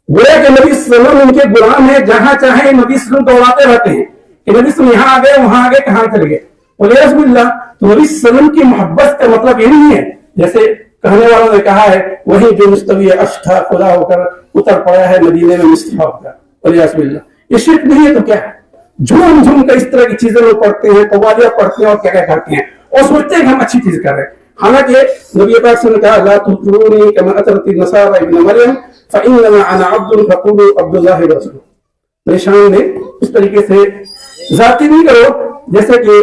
گویا کہ نبی صلی اللہ علیہ وسلم ان کے غلام ہیں، جہاں چاہے نبی صلی اللہ علیہ وسلم دوڑاتے رہتے ہیں کہ نبی صلی اللہ علیہ وسلم یہاں آ گئے وہاں آ گئے کہاں چلے گئے. ولیعاذ باللہ تو نبی صلی اللہ علیہ وسلم کی محبت کا مطلب یہ نہیں ہے جیسے کہنے والوں نے کہا ہے وہی جو مستوی عرش تھا خدا ہو کر اتر پڑا ہے مدینے میں مصطفیٰ ہو کر، ولیاذ باللہ۔ یہ شرک نہیں ہے تو کیا ہے؟ جھوم جھوم کر اس طرح کی چیزیں وہ پڑھتے ہیں، قوالیاں پڑھتے ہیں اور کیا کیا کرتے ہیں اور سوچتے ہیں کہ ہم اچھی چیز کر رہے ہیں، حالانکہ نبی پاک صلی اللہ علیہ وسلم نے کہا لا تطرونی کما اطرت النصارى ابن مریم فانما انا عبد فقولوا عبد اللہ ورسولہ۔ میرے شان نے اس طریقے سے ذاتی نہیں کرو جیسے کہ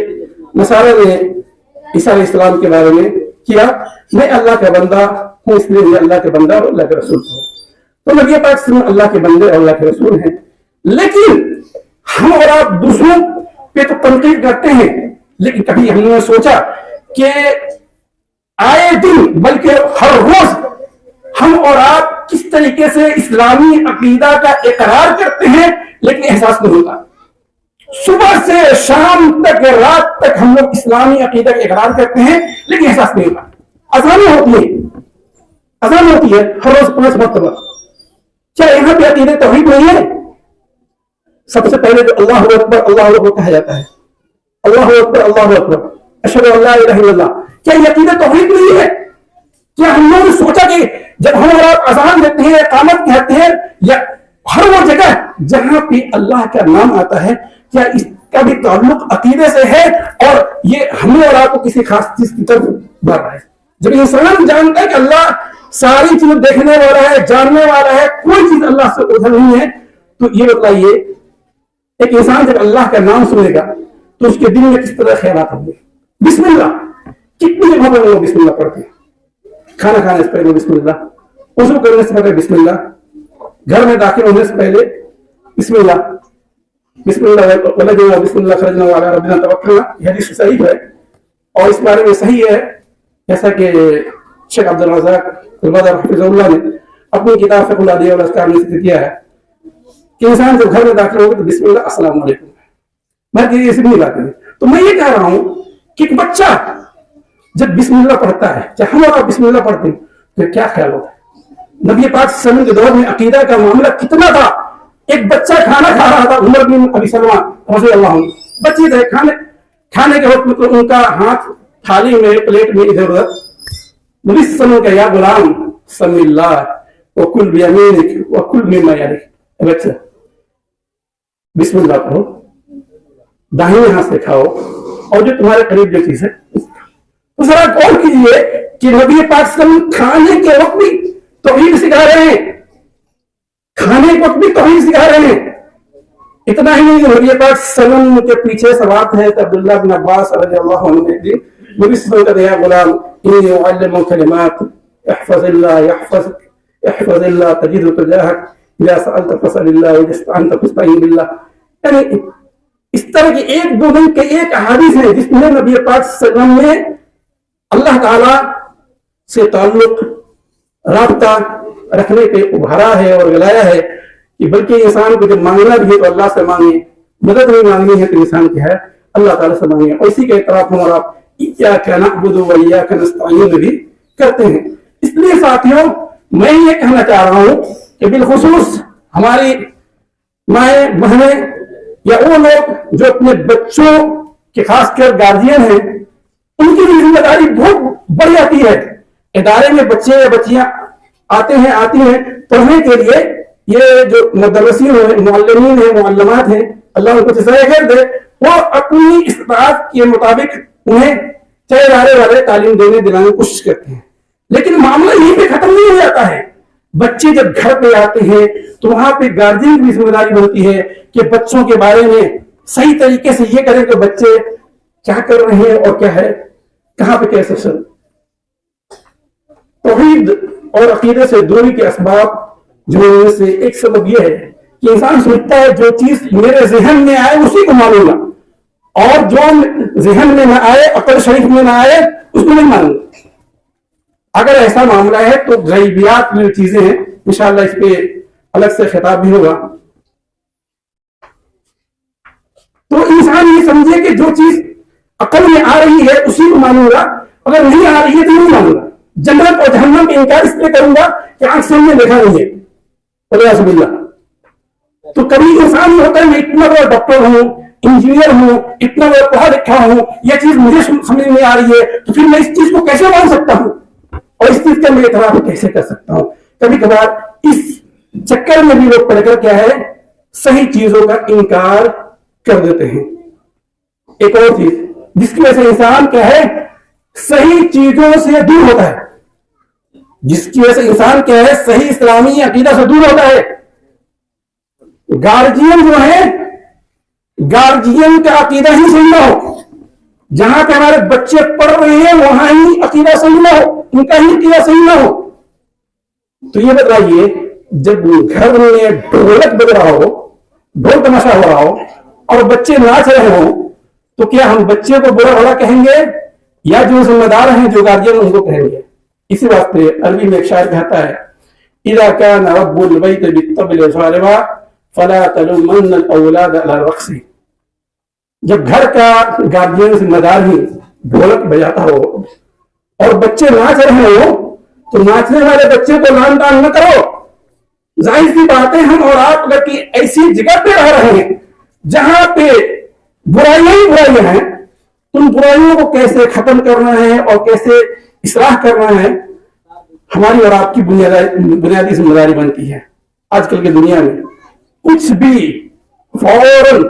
نصارہ نے عیسیٰ علیہ السلام کے بارے میں کیا، میں اللہ کا بندہ ہوں اس لیے میں اللہ کے بندہ اور اللہ کے رسول ہوں۔ تو نبی پاک صلی اللہ علیہ وسلم اللہ کے بندے اور اللہ کے رسول ہیں، لیکن ہم اور آپ دوسروں پہ تو تنقید کرتے ہیں، لیکن کبھی ہم نے سوچا کہ آئے دن بلکہ ہر روز ہم اور آپ کس طریقے سے اسلامی عقیدہ کا اقرار کرتے ہیں لیکن احساس نہیں ہوتا۔ صبح سے شام تک رات تک ہم لوگ اسلامی عقیدہ کا اقرار کرتے ہیں لیکن احساس نہیں ہوتا۔ اذان ہوتی ہے ہر روز 5 مرتبہ، کیا یہاں پہ عقیدہ توحید نہیں ہے؟ سب سے پہلے تو اللہ اکبر اللہ اکبر کہا جاتا ہے، اللہ اکبر اللہ اکبر اشہد ان لا الہ الا اللہ، کیا یہ عقیدہ توحید نہیں ہے؟ کیا ہم لوگوں نے سوچا کہ جب ہم اور آپ اذان دیتے ہیں اقامت کہتے ہیں یا ہر وہ جگہ جہاں پہ اللہ کا نام آتا ہے کیا اس کا بھی تعلق عقیدے سے ہے اور یہ ہمیں اور آپ کو کسی خاص چیز کی طرف بڑھ رہا ہے؟ جب انسان جانتا ہے کہ اللہ ساری چیزیں دیکھنے والا ہے، جاننے والا ہے، کوئی چیز اللہ سے ادھر نہیں ہے، تو یہ بتائیے ایک انسان جب اللہ کا نام سنے گا تو اس کے دل میں کس طرح خیالات ہوں گے؟ بسم اللہ، کتنی جگہوں پر لوگ بسم اللہ پڑھتے ہیں، کھانا کھانے سے پہلے بسم اللہ، وضو کرنے سے پہلے بسم اللہ، گھر میں داخل ہونے سے پہلے بسم اللہ، بسم اللہ ولجنا بسم اللہ خرجنا وعلی ربنا توکلنا، یہ حدیث صحیح ہے اور اس بارے میں صحیح ہے جیسا کہ شیخ عبد الرزاق البدر حفظہ اللہ نے اپنی کتاب فقہ الادیہ والاذکار میں ذکر کیا ہے کہ انسان جب گھر میں داخل ہوگا تو بسم اللہ السلام علیکم، میں یہ سب نہیں باتیں۔ تو میں یہ کہہ رہا ہوں کہ ایک بچہ جب بسم اللہ پڑھتا ہے، چاہے ہم اور آپ بسم اللہ پڑھتے ہیں تو کیا خیال ہوتا ہے؟ نبی پاک صلی اللہ علیہ وسلم کے دور میں عقیدہ کا معاملہ کتنا تھا، ایک بچہ کھانا کھا رہا تھا، عمر بن ابی سلمہ رضی اللہ عنہ، بچے تھے، کھانے کے وقت میں ان کا ہاتھ تھالی میں پلیٹ میں ادھر ادھر، نبی صلی اللہ علیہ وسلم کا یا غلام سم اللہ وکل بیمینک وکل مما یلیک، بچہ بسم اللہ پڑھو، داہنے ہاتھ سے کھاؤ اور جو تمہارے قریب جو چیز ہے تو ذرا غور کیجیے کہ نبی پاک صلی اللہ علیہ وسلم کھانے کے وقت بھی توحید سکھا رہے ہیں، کھانے کے وقت بھی توحید سکھا رہے ہیں۔ اتنا ہی نہیں، نبی پاک صلی اللہ علیہ وسلم کے پیچھے سوات ہے عبداللہ بن عباس رضی اللہ عنہ نے نبی صلی اللہ علیہ وسلم کا یا غلام انی اعلمک کلمات احفظ اللہ یحفظک احفظ اللہ تجدہ تجاہک اذا سألت فاسأل اللہ واذا استعنت فاستعن باللہ، یعنی اس طرح کی ایک دو دن کے ایک احادیث ہے جس میں نبی پاک صلی اللہ علیہ وسلم نے اللہ تعالی سے تعلق رابطہ رکھنے پہ ابھارا ہے اور گلایا ہے کہ بلکہ انسان کو جب مانگنا بھی ہے تو اللہ سے مانگے، مدد نہیں مانگنی ہے تو انسان کیا ہے اللہ تعالیٰ سے مانگے، اور اسی کا اعتراف ہم اور آپ ایاک نعبد و ایاک نستعین بھی کرتے ہیں۔ اس لیے ساتھیوں میں یہ کہنا چاہ رہا ہوں کہ بالخصوص ہماری مائیں بہنیں یا وہ لوگ جو اپنے بچوں کے خاص کر گارجین ہیں ان کی بھی ذمہ داری بہت بڑھ جاتی ہے۔ ادارے میں بچے یا بچیاں آتی ہیں پڑھنے کے لیے، یہ جو مدرسین ہیں، معلمین ہیں، معلمات ہیں، اللہ ان کو جزائے خیر دے، وہ اپنی استطاعت کے مطابق انہیں چاہے ادارے والے تعلیم دلانے کی کوشش کرتے ہیں، لیکن معاملہ یہیں پہ ختم نہیں ہو جاتا ہے۔ بچے جب گھر پہ آتے ہیں تو وہاں پہ گارجین کی ذمہ داری بنتی ہے کہ بچوں کے بارے میں صحیح طریقے سے یہ کریں کہ بچے کیا کر رہے ہیں اور کیا ہے، کہاں پہ کیسے چل۔ توحید اور عقیدے سے دوری کے اسباب جو ان سے ایک سبب یہ ہے کہ انسان سوچتا ہے جو چیز میرے ذہن میں آئے اسی کو مانوں گا، اور جو ذہن میں نہ آئے، عقل شریف میں نہ آئے، اس کو نہیں مانوں گا۔ اگر ایسا معاملہ ہے تو غیبیات میں چیزیں ہیں، انشاءاللہ اس پہ الگ سے خطاب بھی ہوگا۔ تو انسان یہ سمجھے کہ جو چیز عقل میں آ رہی ہے اسی کو مانوں گا، اگر نہیں آ رہی ہے تو نہیں مانوں گا۔ جنت اور جہنم کا انکار اس لیے کروں گا کہ آنکھ سے نے دیکھا نہیں ہے، ولیعظ باللہ۔ تو کبھی انسان یہ ہوتا ہے میں اتنا بڑا ڈاکٹر ہوں، انجینئر ہوں، اتنا بڑا پڑھا لکھا ہوں، یہ چیز مجھے سمجھ میں آ رہی ہے تو پھر میں اس چیز کو کیسے مان سکتا ہوں؟ اور اس چیز کا میں اعتراف کیسے کر سکتا ہوں؟ کبھی کبھار اس چکر میں بھی لوگ پڑھ کر کیا ہے صحیح چیزوں کا انکار کر دیتے ہیں. ایک اور چیز جس کی وجہ سے انسان کیا ہے صحیح چیزوں سے دور ہوتا ہے، جس کی وجہ سے انسان کیا ہے صحیح اسلامی عقیدہ سے دور ہوتا ہے. گارجین جو ہے، گارجین کا عقیدہ ہی صحیح نہ ہو، جہاں پہ ہمارے بچے پڑھ رہے ہیں وہاں ہی عقیدہ صحیح نہ ہو، ان کا ہی عقیدہ صحیح نہ ہو. تو یہ بتائیے جب گھر میں ڈھولک بج رہا ہو، ڈھول تماشا ہو رہا ہو اور بچے ناچ رہے ہوں تو کیا ہم بچے کو برا بھلا کہیں گے یا جو ذمہ دار ہیں جو گارجین ان کو کہیں گے؟ اسی واسطے عربی میں ایک شاعر کہتا ہے اذا كان رب البيت بالطبل ظالما فلا تلومن الاولاد على الرقص. جب گھر کا گارجین ذمہ دار ہی ڈھولک بجاتا ہو اور بچے ناچ رہے ہو تو ناچنے والے بچے کو لان تان نہ کرو. ظاہر سی باتیں ہم اور آپ اگر کی ایسی جگہ پہ رہ رہے ہیں جہاں پہ برائیاں ہی برائیاں ہیں، ان برائیوں کو کیسے ختم کرنا ہے اور کیسے اصلاح کرنا ہے ہماری اور آپ کی بنیادی ذمہ داری بنتی ہے. آج کل کی دنیا میں کچھ بھی فوراً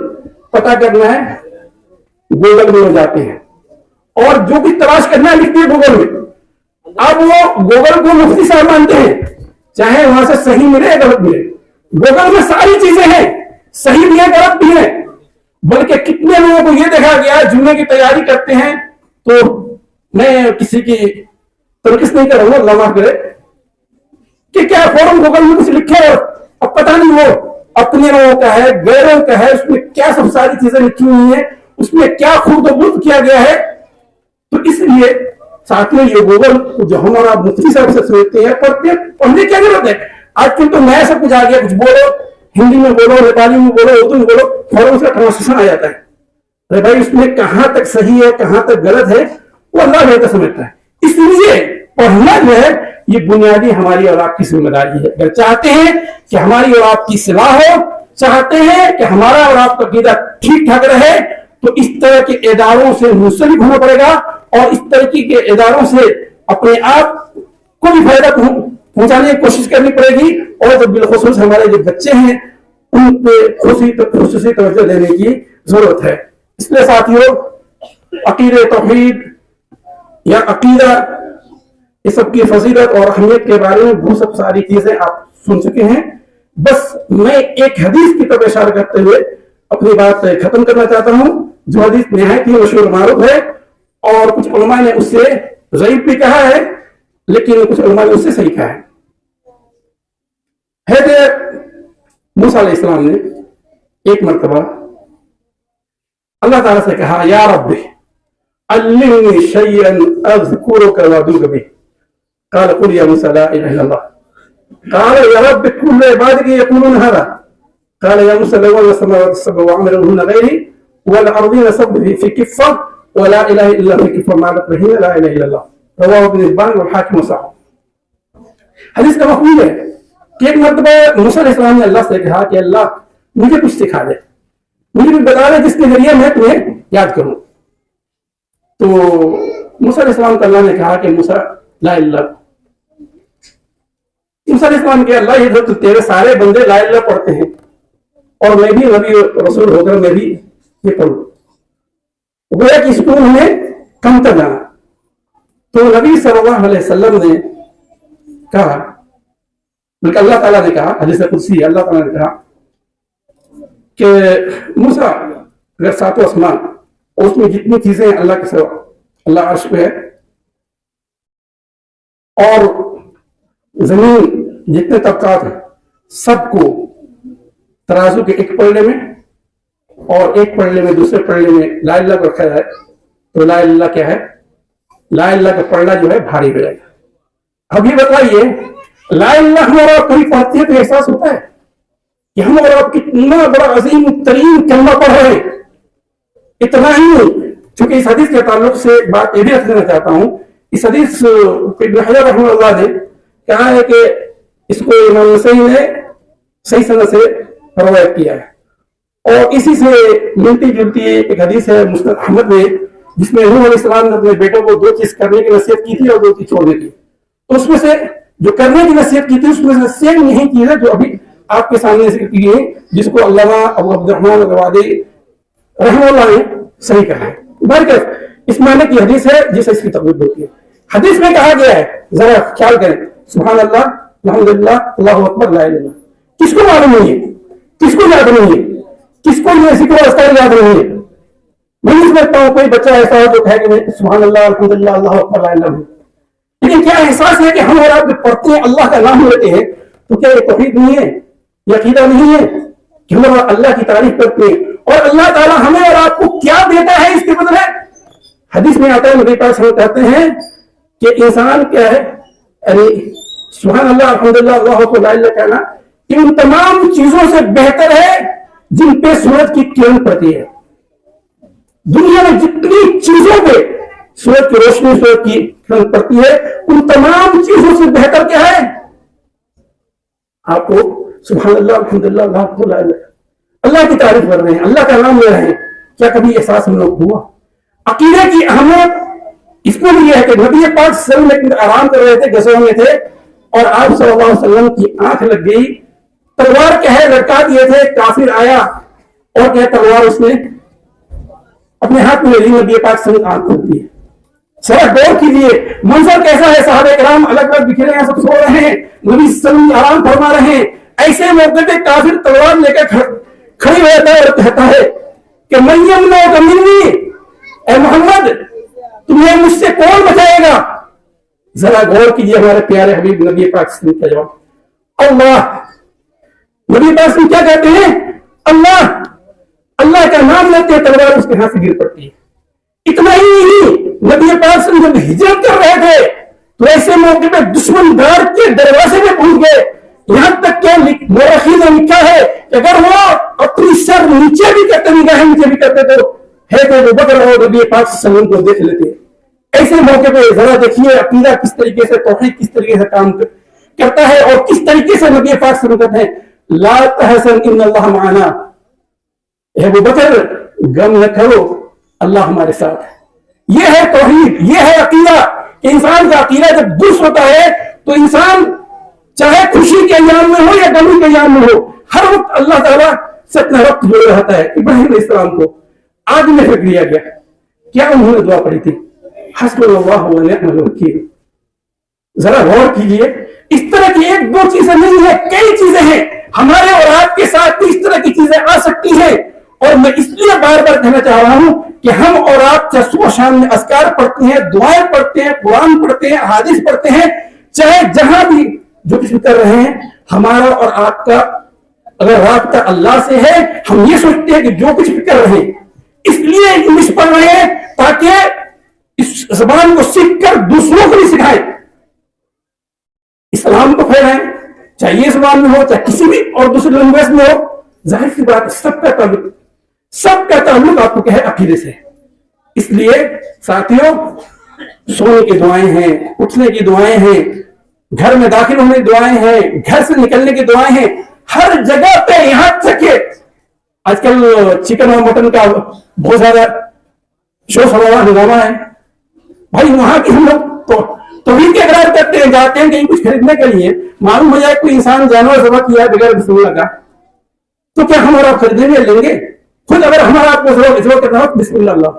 پتہ کرنا ہے گوگل میں ہو جاتے ہیں اور جو بھی تلاش کرنا ہے لکھتے ہیں گوگل میں. اب وہ گوگل کو مفتی صاحب مانتے ہیں، چاہے وہاں سے صحیح ملے یا غلط ملے. گوگل میں ساری چیزیں ہیں، صحیح بھی ہے غلط بھی ہے. بلکہ کتنے لوگوں کو یہ دیکھا گیا جمعے کی تیاری کرتے ہیں، تو میں کسی کی تنقید نہیں کر رہا ہوں اللہ معاف کرے کہ کیا فوراً گوگل میں کچھ لکھے اور اب پتہ نہیں وہ اپنے لوگوں کا ہے غیروں کا ہے، اس میں کیا سب ساری چیزیں لکھی ہوئی ہیں، اس میں کیا خود و بخود کیا گیا ہے. تو اس لیے ساتھ میں یہ گوگل جو ہمارا مفتی صاحب سے سمجھتے ہیں پڑھنے کی ضرورت ہے. آج کل تو نیا سب کچھ آ گیا، کچھ بولو ہندی میں بولو، نیپالی میں بولو، اردو میں بولو، فوراً اس کا ٹرانسلیشن آ جاتا ہے. ارے بھائی اس میں کہاں تک صحیح ہے کہاں تک غلط ہے وہ اللہ بہتر سمجھتا ہے. اس لیے پڑھنا جو ہے یہ بنیادی ہماری اور آپ کی ذمہ داری ہے. اگر چاہتے ہیں کہ ہماری اور آپ کی اصلاح ہو، چاہتے ہیں کہ ہمارا اور آپ کا عقیدہ ٹھیک ٹھاک رہے، تو اس طرح کے اداروں سے منسلک ہونا پڑے گا اور اس طرح کے اداروں سے اپنے آپ کو بھی فائدہ پہنچانے کی کوشش کرنی پڑے گی. اور جو بالخصوص ہمارے جو بچے ہیں ان پہ خصوصی توجہ دینے کی ضرورت ہے. اس لیے ساتھیوں عقیدہ توحید یا عقیدہ یہ سب کی فضیلت اور اہمیت کے بارے میں بہت سب ساری چیزیں آپ سن چکے ہیں. بس میں ایک حدیث کی طرف اشارہ کرتے ہوئے اپنی بات ختم کرنا چاہتا ہوں جو حدیث نہایت ہی مشہور معروف ہے اور کچھ علماء نے اس سے ضعیف بھی کہا ہے لیکن کچھ علماء نے اس سے صحیح کہا ہے. موسیٰ علیہ السلام نے ایک مرتبہ اللہ تعالیٰ سے کہا یا رب علمنی شیئا اذکرک وادعوک بہ. قال قل یا موسیٰ لا الہ الا اللہ. قال یا رب كل عبادك يقولون هذا. قال يا موسى لو ان السماوات السبع وعمرهن غيري والارضين سبع في كفه ولا اله الا في كفه ما بين لا اله الا الله. رواه ابن حبان والحاكم وصححه. حدیث کا مفہوم ہے کہ ایک مرتبہ موسیٰ علیہ السلام نے اللہ سے کہا کہ اللہ مجھے کچھ سکھا دے، مجھے کچھ بتا دے جس کے ذریعے میں تمہیں یاد کروں. تو موسیٰ علیہ السلام کو اللہ نے کہا کہ موسیٰ لا الہ الا اللہ. موسیٰ علیہ السلام کہ اللہ یہ تو تیرے سارے بندے لا الہ پڑھتے ہیں اور میں بھی نبی رسول ہو کر میں بھی یہ پڑھوں. گویا کہ اس کو ہمیں کم تر جانا. تو نبی صلی اللہ علیہ وسلم نے کہا، بلکہ اللہ تعالیٰ نے کہا حدیث قدسی اللہ تعالیٰ نے کہا کہ موسیٰ اگر ساتوں آسمان اور اس میں جتنی چیزیں ہیں اللہ کے سوا، اللہ عرش پہ ہے، اور زمین جتنے طبقات ہیں سب کو ترازو کے ایک پلڑے میں اور ایک پلڑے میں دوسرے پلڑے میں لا الہ کو رکھا جائے تو لا الہ کیا ہے؟ لا الہ کا پلڑا جو ہے بھاری ہو جائے گا. اب یہ بتائیے لا الہ ہمارا کبھی پڑھتے ہیں تو احساس ہوتا ہے کہ ہم اور آپ کتنا بڑا عظیم ترین کلمہ پڑھ رہے ہیں. اتنا ہی چونکہ اس حدیث کے تعلق سے بات یہ بھی رکھ دینا چاہتا ہوں. اس حدیث ابن حجر رحمہ اللہ نے کہا ہے کہ اس کو امام نسائی نے صحیح سند سے روایت کیا ہے اور اسی سے ملتی جلتی ایک حدیث ہے مسند احمد میں جس میں نوح علیہ السلام نے اپنے بیٹوں کو دو چیز کرنے کی نصیحت کی تھی اور دو چیز چھوڑنے کی. تو اس میں سے جو کرنے کی نصیحت کی تھی اس میں سے سیم یہی چیز ہے جو ابھی آپ کے سامنے ذکر کی گئی، جس کو علامہ ابو عبد الرحمن الروادی رحمہ اللہ نے صحیح کہا ہے۔ بہرکیف اس معنی کی حدیث ہے جسے اس کی تقویت ہوتی ہے۔ حدیث میں کہا گیا ہے، ذرا خیال کریں، سبحان اللہ، الحمدللہ، اللہ اکبر، لا الہ الا اللہ، کس کو معلوم نہیں ہے؟ کس کو یاد نہیں ہے؟ کس کو یہ ذکر و اذکار یاد نہیں ہے؟ میں نہیں سمجھتا ہوں کوئی بچہ ایسا ہو جو کہے کہ سبحان اللہ، الحمدللہ، اللہ اکبر، لا الہ الا اللہ، لیکن کیا احساس ہے کہ ہم اور آپ جب پڑھتے ہیں اللہ کا نام لیتے ہیں تو کیا یہ توحید نہیں ہے، یہ عقیدہ نہیں ہے کہ ہم اللہ کی تعریف کرتے ہیں اور اللہ تعالیٰ ہمیں اور آپ کو کیا دیتا ہے اس کے بدلے؟ حدیث میں آتا ہے، نبی پاک صلی اللہ علیہ وسلم کہتے ہیں کہ انسان کیا ہے، یعنی سبحان اللہ، الحمدللہ، اللہ اکبر، لا الہ الا اللہ کہنا ان تمام چیزوں سے بہتر ہے جن پہ سورج کی کرن پڑتی ہے۔ دنیا میں جتنی چیزوں پہ سورج کی روشنی، سورج کی کرن پڑتی ہے، ان تمام چیزوں سے بہتر کیا ہے؟ آپ کو سبحان اللہ، الحمدللہ، اللہ اکبر، لا الہ الا اللہ، اللہ کی تعریف کر رہے ہیں، اللہ کا نام لے رہے ہیں۔ کیا کبھی احساس ہم لوگ ہوا؟ عقیدے کی اہمیت اس میں بھی یہ ہے کہ نبی پاک صلی اللہ علیہ وسلم آرام کر رہے تھے، غزوہ میں تھے، اور آپ صلی اللہ علیہ وسلم کی آنکھ لگ گئی، تلوار کہے لٹکا دیے تھے، کافر آیا اور کہے تلوار اس نے اپنے ہاتھ میں لی، نبی پاک صلی اللہ علیہ وسلم آنکھ کھلتی ہے۔ ذرا غور کیجیے منظر کیسا ہے، صحابہ کرام الگ الگ بکھرے ہیں، سب سو رہے ہیں، نبی صلی اللہ علیہ وسلم آرام فرما رہے ہیں، ایسے موقع پہ کافر تلوار لے کر کھڑی ہو جاتا ہے اور کہتا ہے کہ من یمنعک منی، اے محمد تمہیں مجھ سے کون بچائے گا؟ ذرا غور کیجیے ہمارے پیارے حبیب نبی پاک صلی اللہ علیہ وسلم کا جواب، اللہ۔ نبی پاک کیا کہتے ہیں؟ اللہ، اللہ کا نام لیتے ہیں، تلوار اس کے ہاتھ سے گر پڑتی ہے۔ اتنا ہی نہیں، نبی پاک صلی اللہ علیہ وسلم جب ہجرت کر رہے تھے تو ایسے موقع پہ دشمن دار کے دروازے میں پہنچ گئے، یہاں تک کہ مورخین نے لکھا ہے کہ اگر وہ اپنی سر نیچے بھی کرتے، نگاہیں نیچے بھی کرتے تو ہے کہ ابو بکر اور نبی پاک صلی اللہ علیہ وسلم کو دیکھ لیتے۔ ایسے موقع پہ ذرا دیکھیے عقیدہ کس طریقے سے، توحید کس طریقے سے کام کرتا ہے اور کس طریقے سے نبی پاک صلی اللہ علیہ وسلم کہتے ہیں لا تحزن ان اللہ معنا، اے ابو بکر غم نہ کرو، اللہ ہمارے ساتھ ہے۔ یہ ہے توحید، یہ ہے عقیدہ۔ انسان کا عقیدہ جب درست ہوتا ہے تو انسان چاہے خوشی کے ایام میں ہو یا غمی کے ایام میں ہو، ہر وقت اللہ تعالیٰ سے اپنا ربط جوڑے رہتا ہے۔ ابراہیم علیہ السلام کو آگ میں پھینک دیا گیا، کیا انہوں نے دعا پڑھی تھی؟ حسبنا اللہ و نعم الوکیل۔ ذرا غور کیجیے، اس طرح کی ایک دو چیزیں نہیں ہیں، کئی چیزیں ہیں ہمارے اور آپ کے ساتھ بھی اس طرح کی چیزیں آ سکتی ہیں، اور میں اس لیے بار بار کہنا چاہ رہا ہوں کہ ہم اور آپ چاہے صبح شام میں اذکار پڑھتے ہیں، دعائیں پڑھتے ہیں، قرآن پڑھتے ہیں، حدیث پڑھتے ہیں، چاہے جہاں بھی جو کچھ بھی کر رہے ہیں، ہمارا اور آپ کا اگر رابطہ اللہ سے ہے، ہم یہ سوچتے ہیں کہ جو کچھ بھی کر رہے ہیں اس لیے انگلش پڑھ رہے ہیں تاکہ اس زبان کو سیکھ کر دوسروں کو بھی سکھائیں، اسلام کو پھیلائیں، چاہے یہ زبان میں ہو چاہے کسی بھی اور دوسری لینگویج میں ہو۔ ظاہر سی بات سب کا تعلق آپ کو کیا ہے؟ عقیدے سے۔ اس لیے ساتھیوں، سونے کی دعائیں ہیں، اٹھنے کی دعائیں ہیں، گھر میں داخل ہونے کی دعائیں ہیں، گھر سے نکلنے کی دعائیں ہیں، ہر جگہ پہ یہاں تک کہ آج کل چکن اور مٹن کا بہت زیادہ شور شرابہ ہنگامہ ہے، بھائی وہاں کی ہم لوگ توحید کے اقرار کرتے ہیں، جاتے ہیں کہیں کچھ خریدنے کے لیے، معلوم ہو جائے کوئی انسان جانور ذبح کیا بغیر بسم اللہ کا، تو کیا ہم اور آپ خریدیں گے، لیں گے؟ خود اگر ہمارا آپ کو ذبح کرنا ہو بسم اللہ اللہ،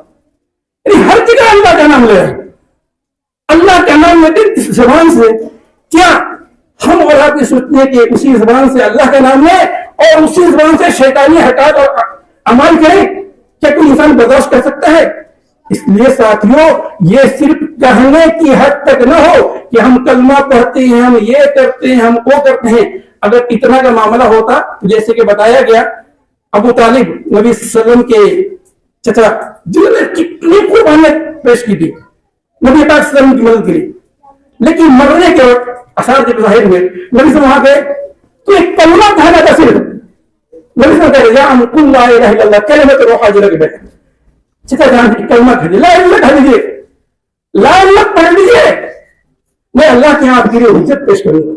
یعنی ہر جگہ اللہ کا نام لے رہے ہیں، اللہ کا نام لیتے اس زبان سے۔ کیا ہم اور آپ یہ سوچتے ہیں کہ اسی زبان سے اللہ کا نام لے اور اسی زبان سے شیطانی حرکات اور اعمال کریں؟ کیا کوئی انسان برداشت کر سکتا ہے؟ اس لیے ساتھیوں، یہ صرف کہنے کی حد تک نہ ہو کہ ہم کلمہ پڑھتے ہیں، ہم یہ کرتے ہیں، ہم وہ کرتے ہیں۔ اگر اتنا کا معاملہ ہوتا جیسے کہ بتایا گیا ابو طالب نبی صلی اللہ علیہ وسلم کے چچا، جنہوں نے کتنی قربانیاں پیش کی تھی نبی پاک صلی اللہ علیہ وسلم کی مدد کے لیے، لیکن مرنے کے وقت اثار جب ظاہر ہوئے نبی سے وہاں گئے تو ایک کلمہ کہنا تھا صرف، نبی سے کہا یا قل لا الہ الا اللہ کلمۃ روح جو لگے بیٹھے، چچا جان کی کلمہ کہہ دیا، لا الہ کہہ دیجیے، لا الہ پڑھ لیجیے، میں اللہ کے یہاں آپ کے لیے حجت پیش کروں گا۔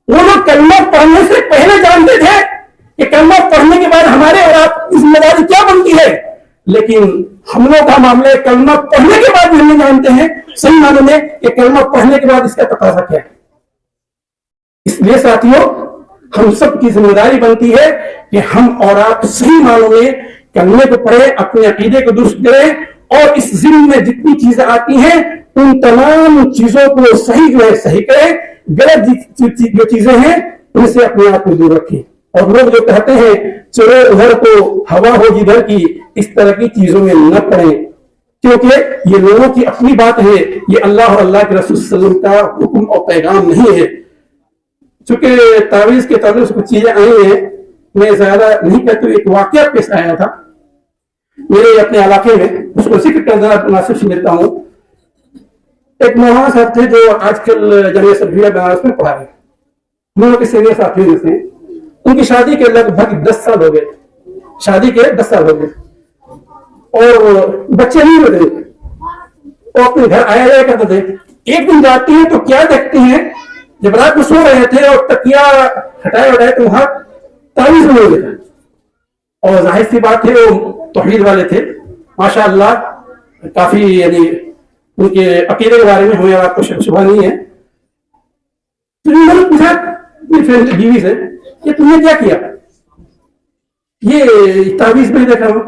وہ لوگ کلمہ پڑھنے سے پہلے جانتے تھے کہ کلمہ پڑھنے کے بعد ہمارے اور آپ کی ذمہ داری کیا بنتی ہے، لیکن ہم لوگ کا معاملہ کلمہ پڑھنے کے بعد ہم جانتے ہیں صحیح معنی میں کہ کلمہ پڑھنے کے بعد اس کا تقاضا کیا ہے. اس لیے ساتھیوں ہم سب کی ذمہ داری بنتی ہے کہ ہم اور آپ صحیح معنوں میں کلمے کو پڑھیں, اپنے عقیدے کو درست کریں, اور اس ضمن میں جتنی چیزیں آتی ہیں ان تمام چیزوں کو صحیح جو ہے صحیح کریں, غلط جو چیزیں ہیں ان سے اپنے آپ کو دور رکھیں. اور لوگ جو کہتے ہیں چلو ادھر تو ہوا ہو جدھر کی, اس طرح کی چیزوں میں نہ پڑیں, کیونکہ یہ لوگوں کی اپنی بات ہے, یہ اللہ اور اللہ کے رسول صلی اللہ علیہ وسلم کا حکم اور پیغام نہیں ہے. چونکہ تعویذ کے تعلق سے کچھ چیزیں آئی ہیں, میں زیادہ نہیں کہتا ہوں, ایک واقعہ پیش آیا تھا میرے اپنے علاقے میں, اس کو ذکر کرنا مناسب سمجھتا ہوں. ایک مولانا صاحب تھے جو آج کل جامعہ سلفیہ بنارس میں پڑھا رہے, ہم لوگوں کے سینئر ساتھی میں سے. ان کی شادی کے لگ بھگ 10 سال ہو گئے, شادی کے 10 سال ہو گئے, اور بچے نہیں ہوتے, وہ اپنے گھر آیا جایا کرتے تھے. ایک دن جاتی ہیں تو کیا دیکھتے ہیں, جب رات کو سو رہے تھے اور تکیا ہٹائے اٹھائے تو وہاں تعویذ میں ہو گیا. اور ظاہر سی بات ہے وہ توحید والے تھے ماشاء اللہ, کافی یعنی ان کے عقیدے کے بارے میں ہمیں آپ کو شبہ نہیں ہے. تو میں نے پوچھا اپنی بیوی سے کہ تم نے کیا کیا, یہ تعویذ میں دیکھا ہوں.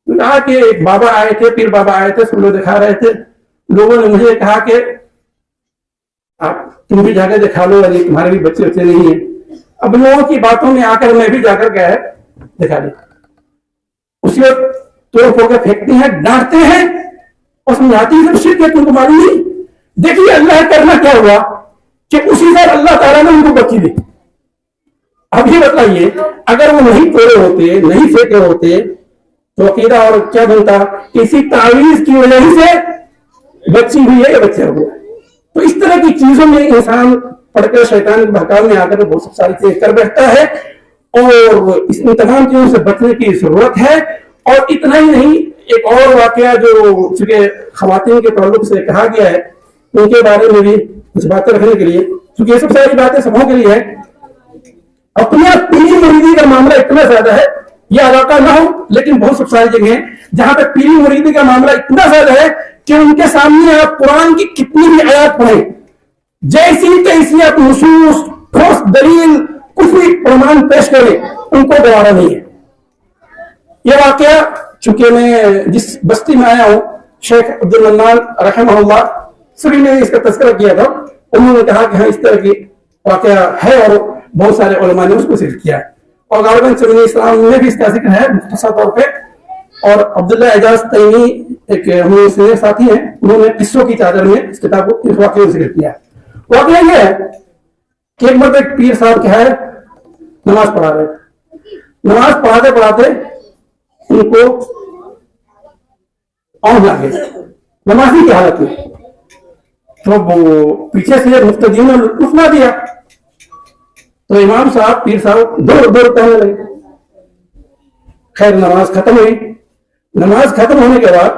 کہا کہ ایک بابا آئے تھے, پیر بابا آئے تھے, سب لوگ دکھا رہے تھے. لوگوں نے مجھے کہا کہ آپ تم بھی جا کر دکھا لو, یعنی تمہارے بھی بچے بچے نہیں ہیں. اب لوگوں کی باتوں میں آ کر میں بھی جا کر گیا ہے دکھا دیا. اسی وقت توڑ پھوڑ کے پھینکتے ہیں, ڈانٹتے ہیں اور سمجھاتی ہیں شرک ہے, تم کو معلوم نہیں. دیکھیے اللہ کرنا کیا ہوا کہ اسی سے اللہ تعالیٰ نے ان کو بچی دی. اب یہ بتائیے اگر وہ نہیں توڑے ہوتے, نہیں پھینکے ہوتے تو عقیدہ اور کیا بنتا. کسی تعویذ کی وجہ سے بچی ہوئی ہے یا بچہ ہوا. تو اس طرح کی چیزوں میں انسان پڑھ کر شیطان کے بہکاؤ میں آ کر بہت ساری چیزیں کر بیٹھتا ہے, اور ان تمام چیزوں سے بچنے کی ضرورت ہے. اور اتنا ہی نہیں, ایک اور واقعہ جو چونکہ خواتین کے تعلق سے کہا گیا ہے ان کے بارے میں بھی کچھ باتیں رکھنے کے لیے, کیونکہ یہ سب ساری باتیں سبوں کے لیے ہے. اپنے پیری مریدی کا معاملہ اتنا زیادہ ہے, یہ علاقہ نہ ہو لیکن بہت سب ساری جگہ ہیں جہاں پہ پیری مریدی کا معاملہ اتنا زیادہ ہے کہ ان کے سامنے آپ قرآن کی کتنی بھی آیات پڑھیں, جیسی تیسی آپ نصوص ٹھوس دلیل کفری پرمان پیش کریں, ان کو گوارا نہیں ہے. یہ واقعہ چونکہ میں جس بستی میں آیا ہوں, شیخ عبد المنان رحمہ اللہ, سبھی نے اس کا تذکرہ کیا تھا. انہوں نے کہا کہ ہاں اس طرح کی واقعہ ہے اور بہت سارے علماء نے اس کو ذکر کیا ہے, اور غالباً سبھی اسلام میں بھی اس کا ذکر ہے مختصر طور پہ. اور عبداللہ اعجاز تیمی ایک ہمارے سینئر ساتھی ہیں, انہوں نے قصوں کی چادر میں اس کتاب کو اس واقعے میں ذکر کیا ہے. واقعہ یہ ہے کہ ایک مرتبہ ایک پیر صاحب کیا ہے نماز پڑھا رہے, نماز پڑھاتے پڑھاتے ان کو اونگ لگ گئی نمازی کی حالت میں. تو وہ پیچھے سے مقتدیوں نے اٹھنا دیا تو امام صاحب پیر صاحب دور دور کہنے لگے. خیر نماز ختم ہوئی. نماز ختم ہونے کے بعد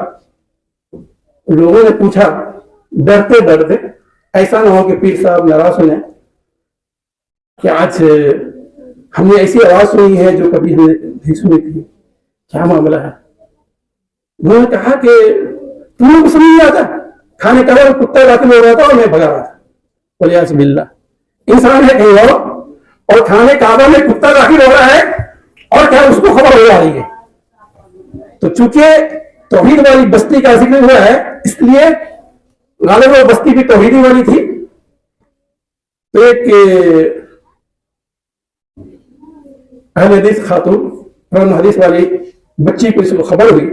لوگوں نے پوچھا ڈرتے ڈرتے, ایسا نہ ہو کہ پیر صاحب ناراض ہونے, کہ آج ہم نے ایسی آواز سنی ہے جو کبھی ہم نے نہیں سنی تھی, کیا معاملہ ہے. انہوں نے کہا کہ تم لوگ کو سمجھ نہیں آتا, کھانے کا کتا داخل ہو رہا تھا اور میں بھگا رہا تھا. ولیاذ باللہ, انسان ہے کہیں اور کھانے کعبہ میں کتا داخل ہو رہا ہے اور کیا اس کو خبر ہو جا رہی ہے. تو چونکہ توحید والی بستی کا ذکر ہوا ہے اس لیے غالب وہ بستی بھی توحیدی والی تھی. تو ایک اہل حدیث خاتون, قرآن حدیث والی بچی کو اس کو خبر ہوئی,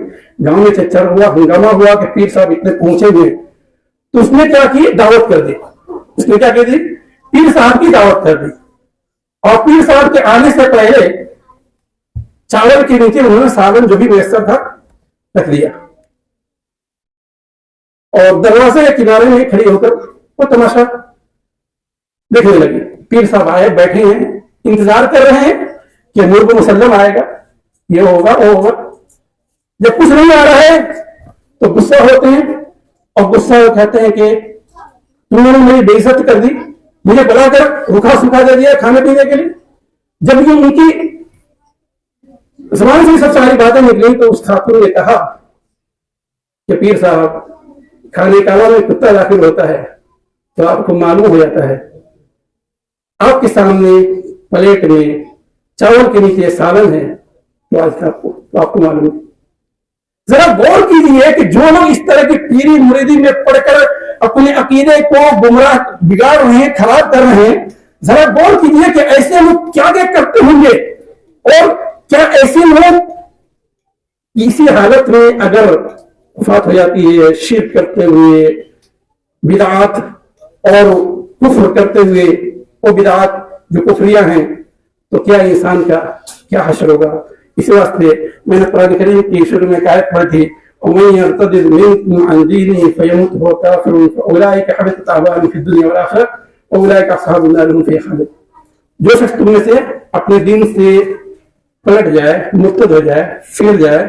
گاؤں میں چچر ہوا, ہنگامہ ہوا کہ پیر صاحب اتنے پہنچے ہوئے. تو اس نے کیا کی, دعوت کر دی. اس نے کیا کی تھی, پیر صاحب کی دعوت کر دی. اور پیر صاحب کے آنے سے پہلے چاول کے نیچے انہوں نے سالن جو بھی میسر تھا رکھ دیا, اور دروازے کے کنارے میں کھڑی ہو کر وہ تماشا دیکھنے لگی. پیر صاحب آئے, بیٹھے ہیں, انتظار کر رہے ہیں کہ نور کو مسلم آئے گا, یہ ہوگا وہ ہوگا. جب کچھ نہیں آ رہا ہے تو غصہ ہوتے ہیں, اور غصہ کہتے ہیں کہ تم نے میری بے عزت کر دی, مجھے بلا کر رکھا سکھا دے دیا کھانے پینے کے لیے. جب یہ ان کی زبان سے سب ساری باتیں نکلی تو اس خاتون نے کہا کہ پیر صاحب کھانے کعبہ میں کتا داخل ہوتا ہے تو آپ کو معلوم ہو جاتا ہے، آپ کے سامنے پلیٹ میں چاول کے نیچے سالن ہے تو آج آپ کو معلوم ہے۔ ذرا غور کیجیے کہ جو لوگ اس طرح کی پیری مریدی میں پڑھ کر اپنے عقیدے کو گمراہ بگاڑ رہے ہیں، خراب کر رہے ہیں، ذرا غور کیجیے کہ ایسے لوگ کیا کیا کرتے ہوں گے، اور کیا ایسے لوگ اسی حالت میں اگر وفات ہو جاتی ہے شرک کرتے ہوئے، بدعات اور کفر کرتے ہوئے، وہ بدعات جو کفریاں ہیں، تو کیا انسان کا کیا حشر ہوگا؟ اس واسطے میں نے قرآن کریم کی شروع میں آیت پڑھی تھی، وَمَن يَرْتَدِدْ مِنكُمْ عَنْ دِينِهِ فَيَمُتْ وَهُوَ كَافِرٌ فَأُولَٰئِكَ حَبِطَتْ أَعْمَالُهُمْ فِي الدُّنْيَا وَالْآخِرَةِ وَأُولَٰئِكَ أَصْحَابُ النَّارِ هُمْ فِيهَا خَالِدُونَ۔ جو شخص تم میں سے اپنے دین سے پلٹ جائے، مرتد ہو جائے، پھر جائے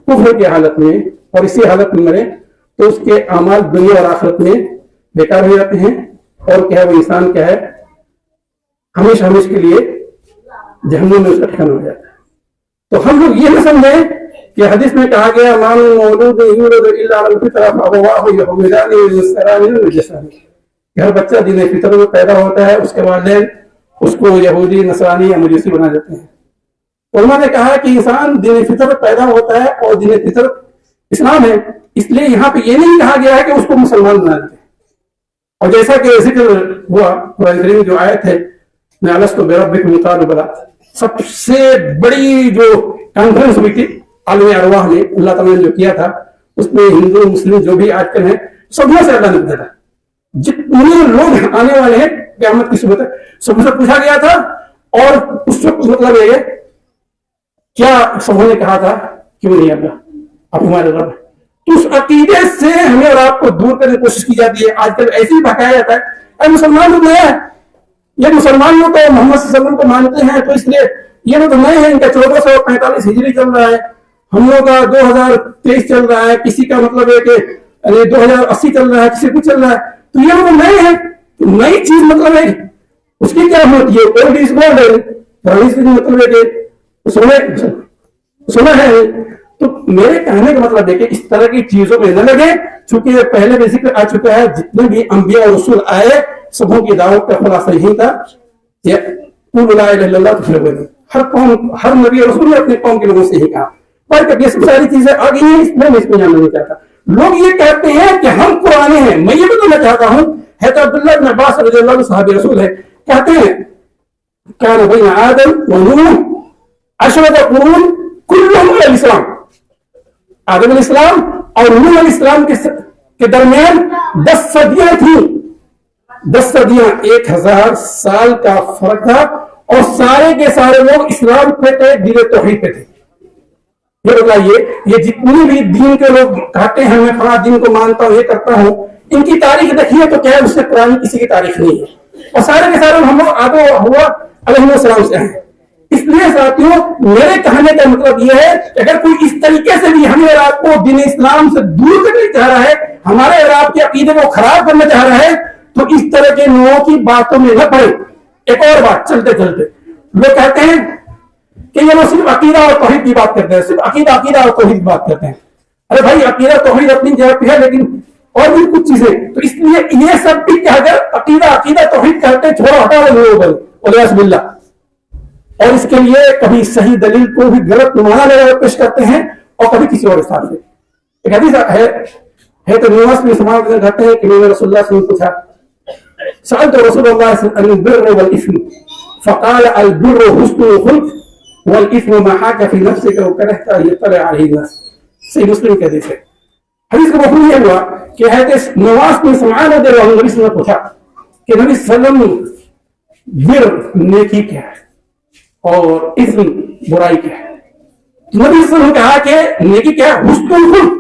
کفر کی حالت میں اور اسی حالت میں مرے تو اس کے اعمال دنیا اور آخرت میں بیکار ہو جاتے ہیں، اور کیا ہے وہ انسان کیا ہے ہمیشہ ہمیشہ کے لیے جہنم میں اس کا ٹھکانہ ہو جاتا ہے۔ تو ہم لوگ یہ نہ سمجھیں کہ حدیث میں کہا گیا مَا مِن مَوْلُودٍ يُولَدُ إِلَّا عَلَى الْفِطْرَةِ فَأَبَوَاهُ يَهْوِدَانِهِ أَوْ يُنَصِّرَانِهِ أَوْ يُمَجِّسَانِهِ۔ ہر بچہ دین فطرت میں پیدا ہوتا ہے، اس کے والدین اس کو یہودی، نصرانی یا مجوسی بنا دیتے ہیں۔ علماء نے کہا کہ انسان دین فطرت پیدا ہوتا ہے اور دین فطرت اسلام ہے، اس لیے یہاں پہ یہ نہیں کہا گیا ہے کہ اس کو مسلمان بنا دیتے ہیں۔ اور جیسا کہ ذکر ہوا قرآن کریم جو آیت ہے میں أَلَسْتُ بِرَبِّكُمْ قَالُوا بَلَىٰ، سب سے بڑی جو کانفرنس ہوئی تھی عالم ارواح میں اللہ تعالیٰ نے جو کیا تھا، اس میں ہندو مسلم جو بھی آج کل ہیں سب سے اللہ نے بتایا جتنے لوگ آنے والے ہیں قیامت کی صبح تک سب سے پوچھا گیا تھا، اور اس وقت مطلب یہ کیا سبوں نے کہا تھا کیوں نہیں اللہ آپ ہمارے رب۔ تو اس عقیدے سے ہمیں اور آپ کو دور کرنے کی کوشش کی جاتی ہے۔ آج کل ایسے ہی بھٹکایا جاتا ہے اے مسلمان لوگ نیا ہے، یہ مسلمان لوگ تو محمد صلی اللہ علیہ وسلم کو مانتے ہیں، تو اس لیے یہ لوگ نئے ہیں، ان کا 1445 ہجری چل رہا ہے، ہم لوگ کا 2023 چل رہا ہے، کسی کا مطلب ہے کہ 2080 چل رہا ہے، کسی کو چل رہا ہے، تو یہ لوگ نئے ہیں۔ نئی چیز مطلب ہے اس کی کیا ہوتی ہے؟ اولڈ از گولڈ ہے، پرانی چیز مطلب ہے کہ سنا ہے۔ تو میرے کہنے کا مطلب ہے کہ اس طرح کی چیزوں میں نہ لگے، چونکہ پہلے بھی ذکر آ چکا ہے جتنے بھی انبیاء اور رسول آئے سبوں کی دعوت کا خلاصہ یہی تھا کہ قولوا لا الہ الا اللہ تفلحون۔ ہر قوم، ہر نبی اور رسول نے اپنی قوم کے لوگوں سے یہی کہا، پر کب یہ سب ساری چیزیں آ گئی ہیں اس میں جاننا نہیں چاہتا۔ لوگ یہ کہتے ہیں کہ ہم قرآن ہیں، میں یہ بتانا چاہتا ہوں حضرت عبداللہ بن عباس رضی اللہ عنہ صحابی رسول ہے، کہتے ہیں کان بین آدم و نوح 10 قرون کلهم علی الاسلام، آدم علیہ السلام اور نوح علیہ السلام کے درمیان 10 صدیاں تھیں، 10 صدیاں 1000 سال کا فرق تھا، اور سارے کے سارے لوگ اسلام پہ تھے، دین توحید پہ تھے۔ یہ بتائیے یہ جتنی بھی دین کے لوگ کہتے ہیں میں فلاں دین کو مانتا ہوں، یہ کرتا ہوں، ان کی تاریخ دیکھیے تو کیا ہے اس سے قرآن کسی کی تاریخ نہیں ہے، اور سارے کے سارے ہم لوگ آدم و حوا علیہ السلام سے ہیں۔ اس لیے ساتھیوں میرے کہنے کا مطلب یہ ہے کہ اگر کوئی اس طریقے سے بھی ہمیں اور آپ کو دین اسلام سے دور کرنا چاہ رہا ہے، ہمارے اور آپ کے عقیدے کو خراب کرنا چاہ رہا ہے، تو اس طرح کے لوگوں کی باتوں میں نہ پڑے۔ ایک اور بات چلتے چلتے لوگ کہتے ہیں کہ یہ لوگ صرف عقیدہ اور توحید کی بات کرتے ہیں، صرف عقیدہ اور توحید کی بات کرتے ہیں۔ ارے بھائی عقیدہ توحید اپنی جگہ پہ ہے، لیکن اور بھی کچھ چیزیں، تو اس لیے یہ سب بھی کہ اگر عقیدہ توحید کرتے ہیں چھوڑا ہٹا رہے لوگوں پر والعیاذ باللہ، اور اس کے لیے کبھی صحیح دلیل کو بھی غلط نمایاں لگا پیش کرتے ہیں، اور کبھی کسی اور حساب سے۔ ایک حدیث ہے تو نواز میں سماعت کرتے ہیں کہ میں نے رسول اللہ صلی اللہ علیہ وسلم سے پوچھا، سألت رسول اللہ صلی اللہ علیہ وسلم عن البر والإثم فقال البر حسن الخلق والإثم ما حاك في نفسك وكرهت أن يطلع عليه الناس۔ صحیح مسلم کے حدیث ہے۔ حدیث کا مفہوم یہ ہوا کہ حضرت نواز بن سمعان رضی اللہ عنہ نبی صلی اللہ علیہ وسلم نے پوچھا کہ نبی صلی اللہ علیہ وسلم بر نیکی کیا ہے اور اسم برائی کیا ہے؟ نبی صلی اللہ علیہ وسلم نے کہا کہ نیکی کیا ہے؟ حسن الخلق،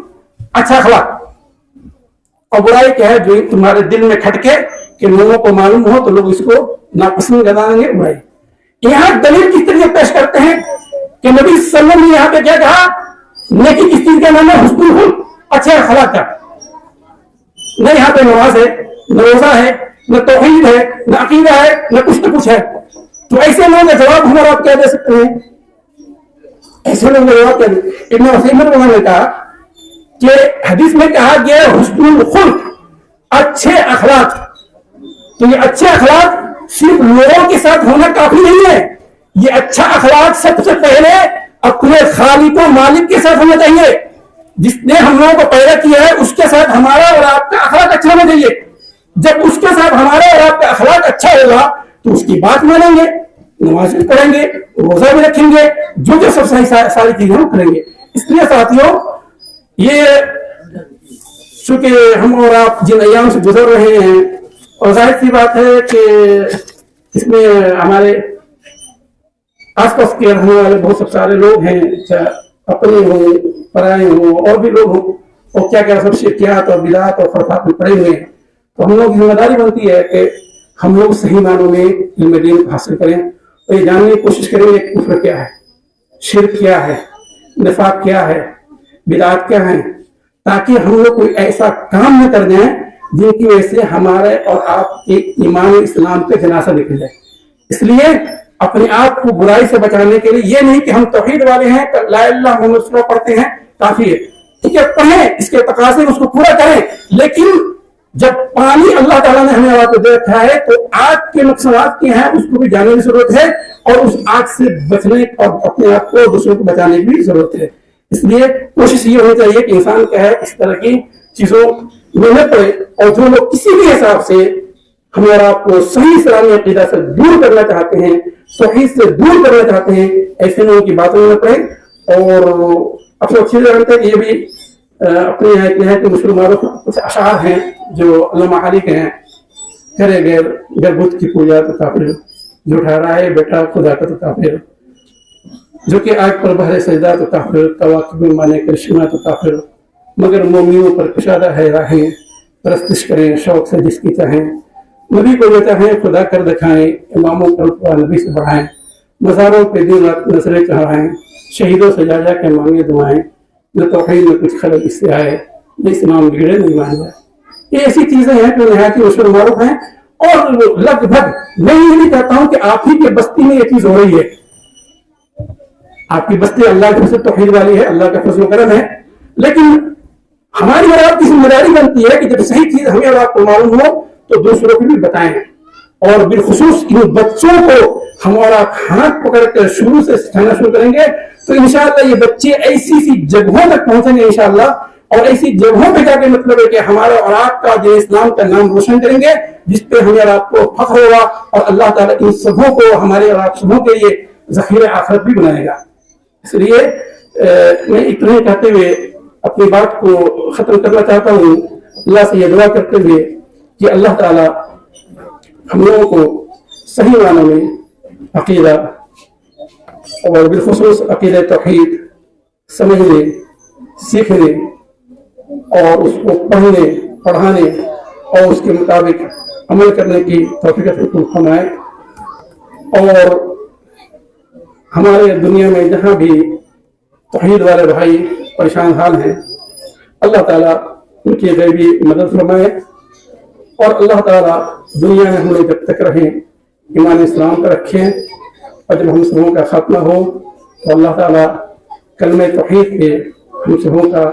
اچھا اخلاق، اور برائی کیا ہے؟ جو تمہارے دل میں کھٹکے کہ لوگوں کو معلوم ہو تو لوگ اس کو ناپسند کریں گے، برائی۔ یہاں دلیل کس طریقے پیش کرتے ہیں کہ نبی صلی اللہ علیہ وسلم نے یہاں پہ کیا کہا؟ نیکی کس چیز کا نام ہے؟ حسن الخلق، اچھے اخلاق کا۔ نہ یہاں پہ نماز ہے، نہ روزہ ہے، نہ توحید ہے، نہ عقیدہ ہے، نہ کچھ ہے۔ تو ایسے لوگوں کا جواب ہمارا آپ کیا دے سکتے ہیں؟ ایسے لوگ ابن عثیمین نے کہا کہ حدیث میں کہا گیا حسن الخلق، اچھے اخلاق. تو یہ اچھے اخلاق صرف لوگوں کے ساتھ ہونا کافی نہیں ہے، یہ اچھا اخلاق سب سے پہلے اپنے خالق و مالک کے ساتھ ہونا چاہیے. جس نے ہم لوگوں کو پیدا کیا ہے اس کے ساتھ ہمارا اور آپ کا اخلاق اچھا ہونا چاہیے. جب اس کے ساتھ ہمارا اور آپ کا اخلاق اچھا ہوگا تو اس کی بات مانیں گے، نماز بھی پڑھیں گے، روزہ بھی رکھیں گے، جو سب ساری چیزیں ہم کریں گے. اس لیے ساتھیوں، یہ چونکہ ہم اور آپ جن ایام سے گزر رہے ہیں، اور ظاہر سی بات ہے کہ اس میں ہمارے آس پاس کے رہنے والے بہت سارے لوگ ہیں، چاہے اپنے ہوں، پرائے ہوں، اور بھی لوگ ہوں، اور کیا کیا سب شرکیات اور بدعات اور خرافات میں پڑے ہوئے ہیں. تو ہم لوگ کی ذمہ داری بنتی ہے کہ ہم لوگ صحیح معنوں میں علم دین حاصل کریں اور یہ جاننے کی کوشش کریں کہ کفر کیا ہے، شرک کیا ہے، نفاق کیا ہے، بدعات کیا ہیں، تاکہ ہم لوگ کوئی ایسا کام نہ کر دیں جن کی وجہ سے ہمارے اور آپ کے ایمان اسلام پہ جنازہ نکل جائے. اس لیے اپنے آپ کو برائی سے بچانے کے لیے یہ نہیں کہ ہم توحید والے ہیں، لا الہ الا اللہ محمد پڑھتے ہیں کافی ہے، ٹھیک ہے، پڑھیں، اس کے تقاضے اس کو پورا کریں، لیکن جب پانی اللہ تعالیٰ نے ہمیں آپ کو دے رکھا ہے تو آگ کے نقصانات کیا ہیں اس کو بھی جاننے کی ضرورت ہے، اور اس آگ سے بچنے اور اپنے آپ کو دوسروں کو بچانے کی بھی ضرورت ہے. اس لیے کوشش یہ ہونی چاہیے کہ انسان کیا ہے اس طرح کی چیزوں میں نہ پڑے، اور جو لوگ کسی بھی حساب سے ہمیں اور آپ کو صحیح اسلامی عقیدہ سے دور کرنا چاہتے ہیں، توحید سے دور کرنا چاہتے ہیں، ایسے لوگوں کی باتوں میں نہ پڑے. اور اب سب اچھی جانتے ہیں کہ یہ بھی اپنے نہایت مشہور معروف کچھ اشعار ہیں جو علامہ حالی کے ہیں. کرے گر بت کی پوجا تو کافر، جو ٹھہرا ہے بیٹا خدا کا تو کافر، جو کہ آگ پر بہرے سجدہ تو کافر، کواکب میں مانے کرشمہ تو کافر، مگر مومنوں پر کشادہ ہے راہیں، پرستش کریں شوق سے جس کی چاہیں، نبی کو جو چاہیں خدا کر دکھائیں، اماموں کا رتبہ نبی سے بڑھائیں، مزاروں پہ دن رات نظریں چڑھائیں، شہیدوں سے جا جا کے مانگے دعائیں، نہ توحید میں کچھ خلل اس سے آئے، نہ اسلام بگڑے نہیں مان جائے. یہ ایسی چیزیں ہیں جو نہایت مشہور معروف ہیں، اور لگ بھگ میں یہ نہیں کہتا ہوں کہ آپ ہی کے بستی میں یہ چیز ہو رہی ہے. آپ کی بستی اللہ کی توحید والی ہے، اللہ کا فضل و کرم ہے، لیکن ہماری اور آپ کی ذمہ داری بنتی ہے کہ جب صحیح چیز ہمیں اور آپ کو معلوم ہو تو دوسروں کو بھی بتائیں. اور بالخصوص ان بچوں کو ہم اور آپ ہاتھ پکڑ کر شروع سے سکھانا شروع کریں گے تو انشاءاللہ یہ بچے ایسی سی جگہوں تک پہنچیں گے انشاءاللہ، اور ایسی جگہوں پہ جا کے مطلب ہے کہ ہمارا اور آپ کا جو اسلام کا نام روشن کریں گے، جس پہ ہمیں اور آپ کو فخر ہوگا، اور اللہ تعالیٰ ان سبوں کو ہمارے اور آپ سبوں کے لیے ذخیرہ آخرت بھی بنائے گا. اس لیے میں اتنا کہتے ہوئے اپنی بات کو ختم کرنا چاہتا ہوں، اللہ سے یہ دعا کرتے ہوئے کہ اللہ تعالیٰ ہم لوگوں کو صحیح معنوں میں عقیدہ اور بالخصوص عقیدہ توحید سمجھنے، سیکھنے اور اس کو پڑھنے، پڑھانے اور اس کے مطابق عمل کرنے کی توفیق عطا فرمائے. اور ہمارے دنیا میں جہاں بھی توحید والے بھائی پریشان حال ہیں، اللہ تعالیٰ ان کی غیبی مدد فرمائے، اور اللہ تعالیٰ دنیا میں ہم لوگ جب تک رہیں ایمان اسلام کا رکھیں، اور جب ہم سبوں کا خاتمہ ہو تو اللہ تعالیٰ کلمہ توحید پہ ہم سبوں کا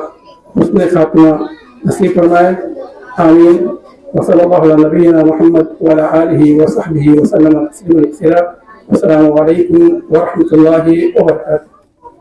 حسن خاتمہ نصیب فرمائے. آمین. وصلی اللہ علی نبینا محمد وعلی آلہ وصحبہ وسلم تسلیما کثیرا. السلام علیکم ورحمۃ اللہ وبرکاتہ.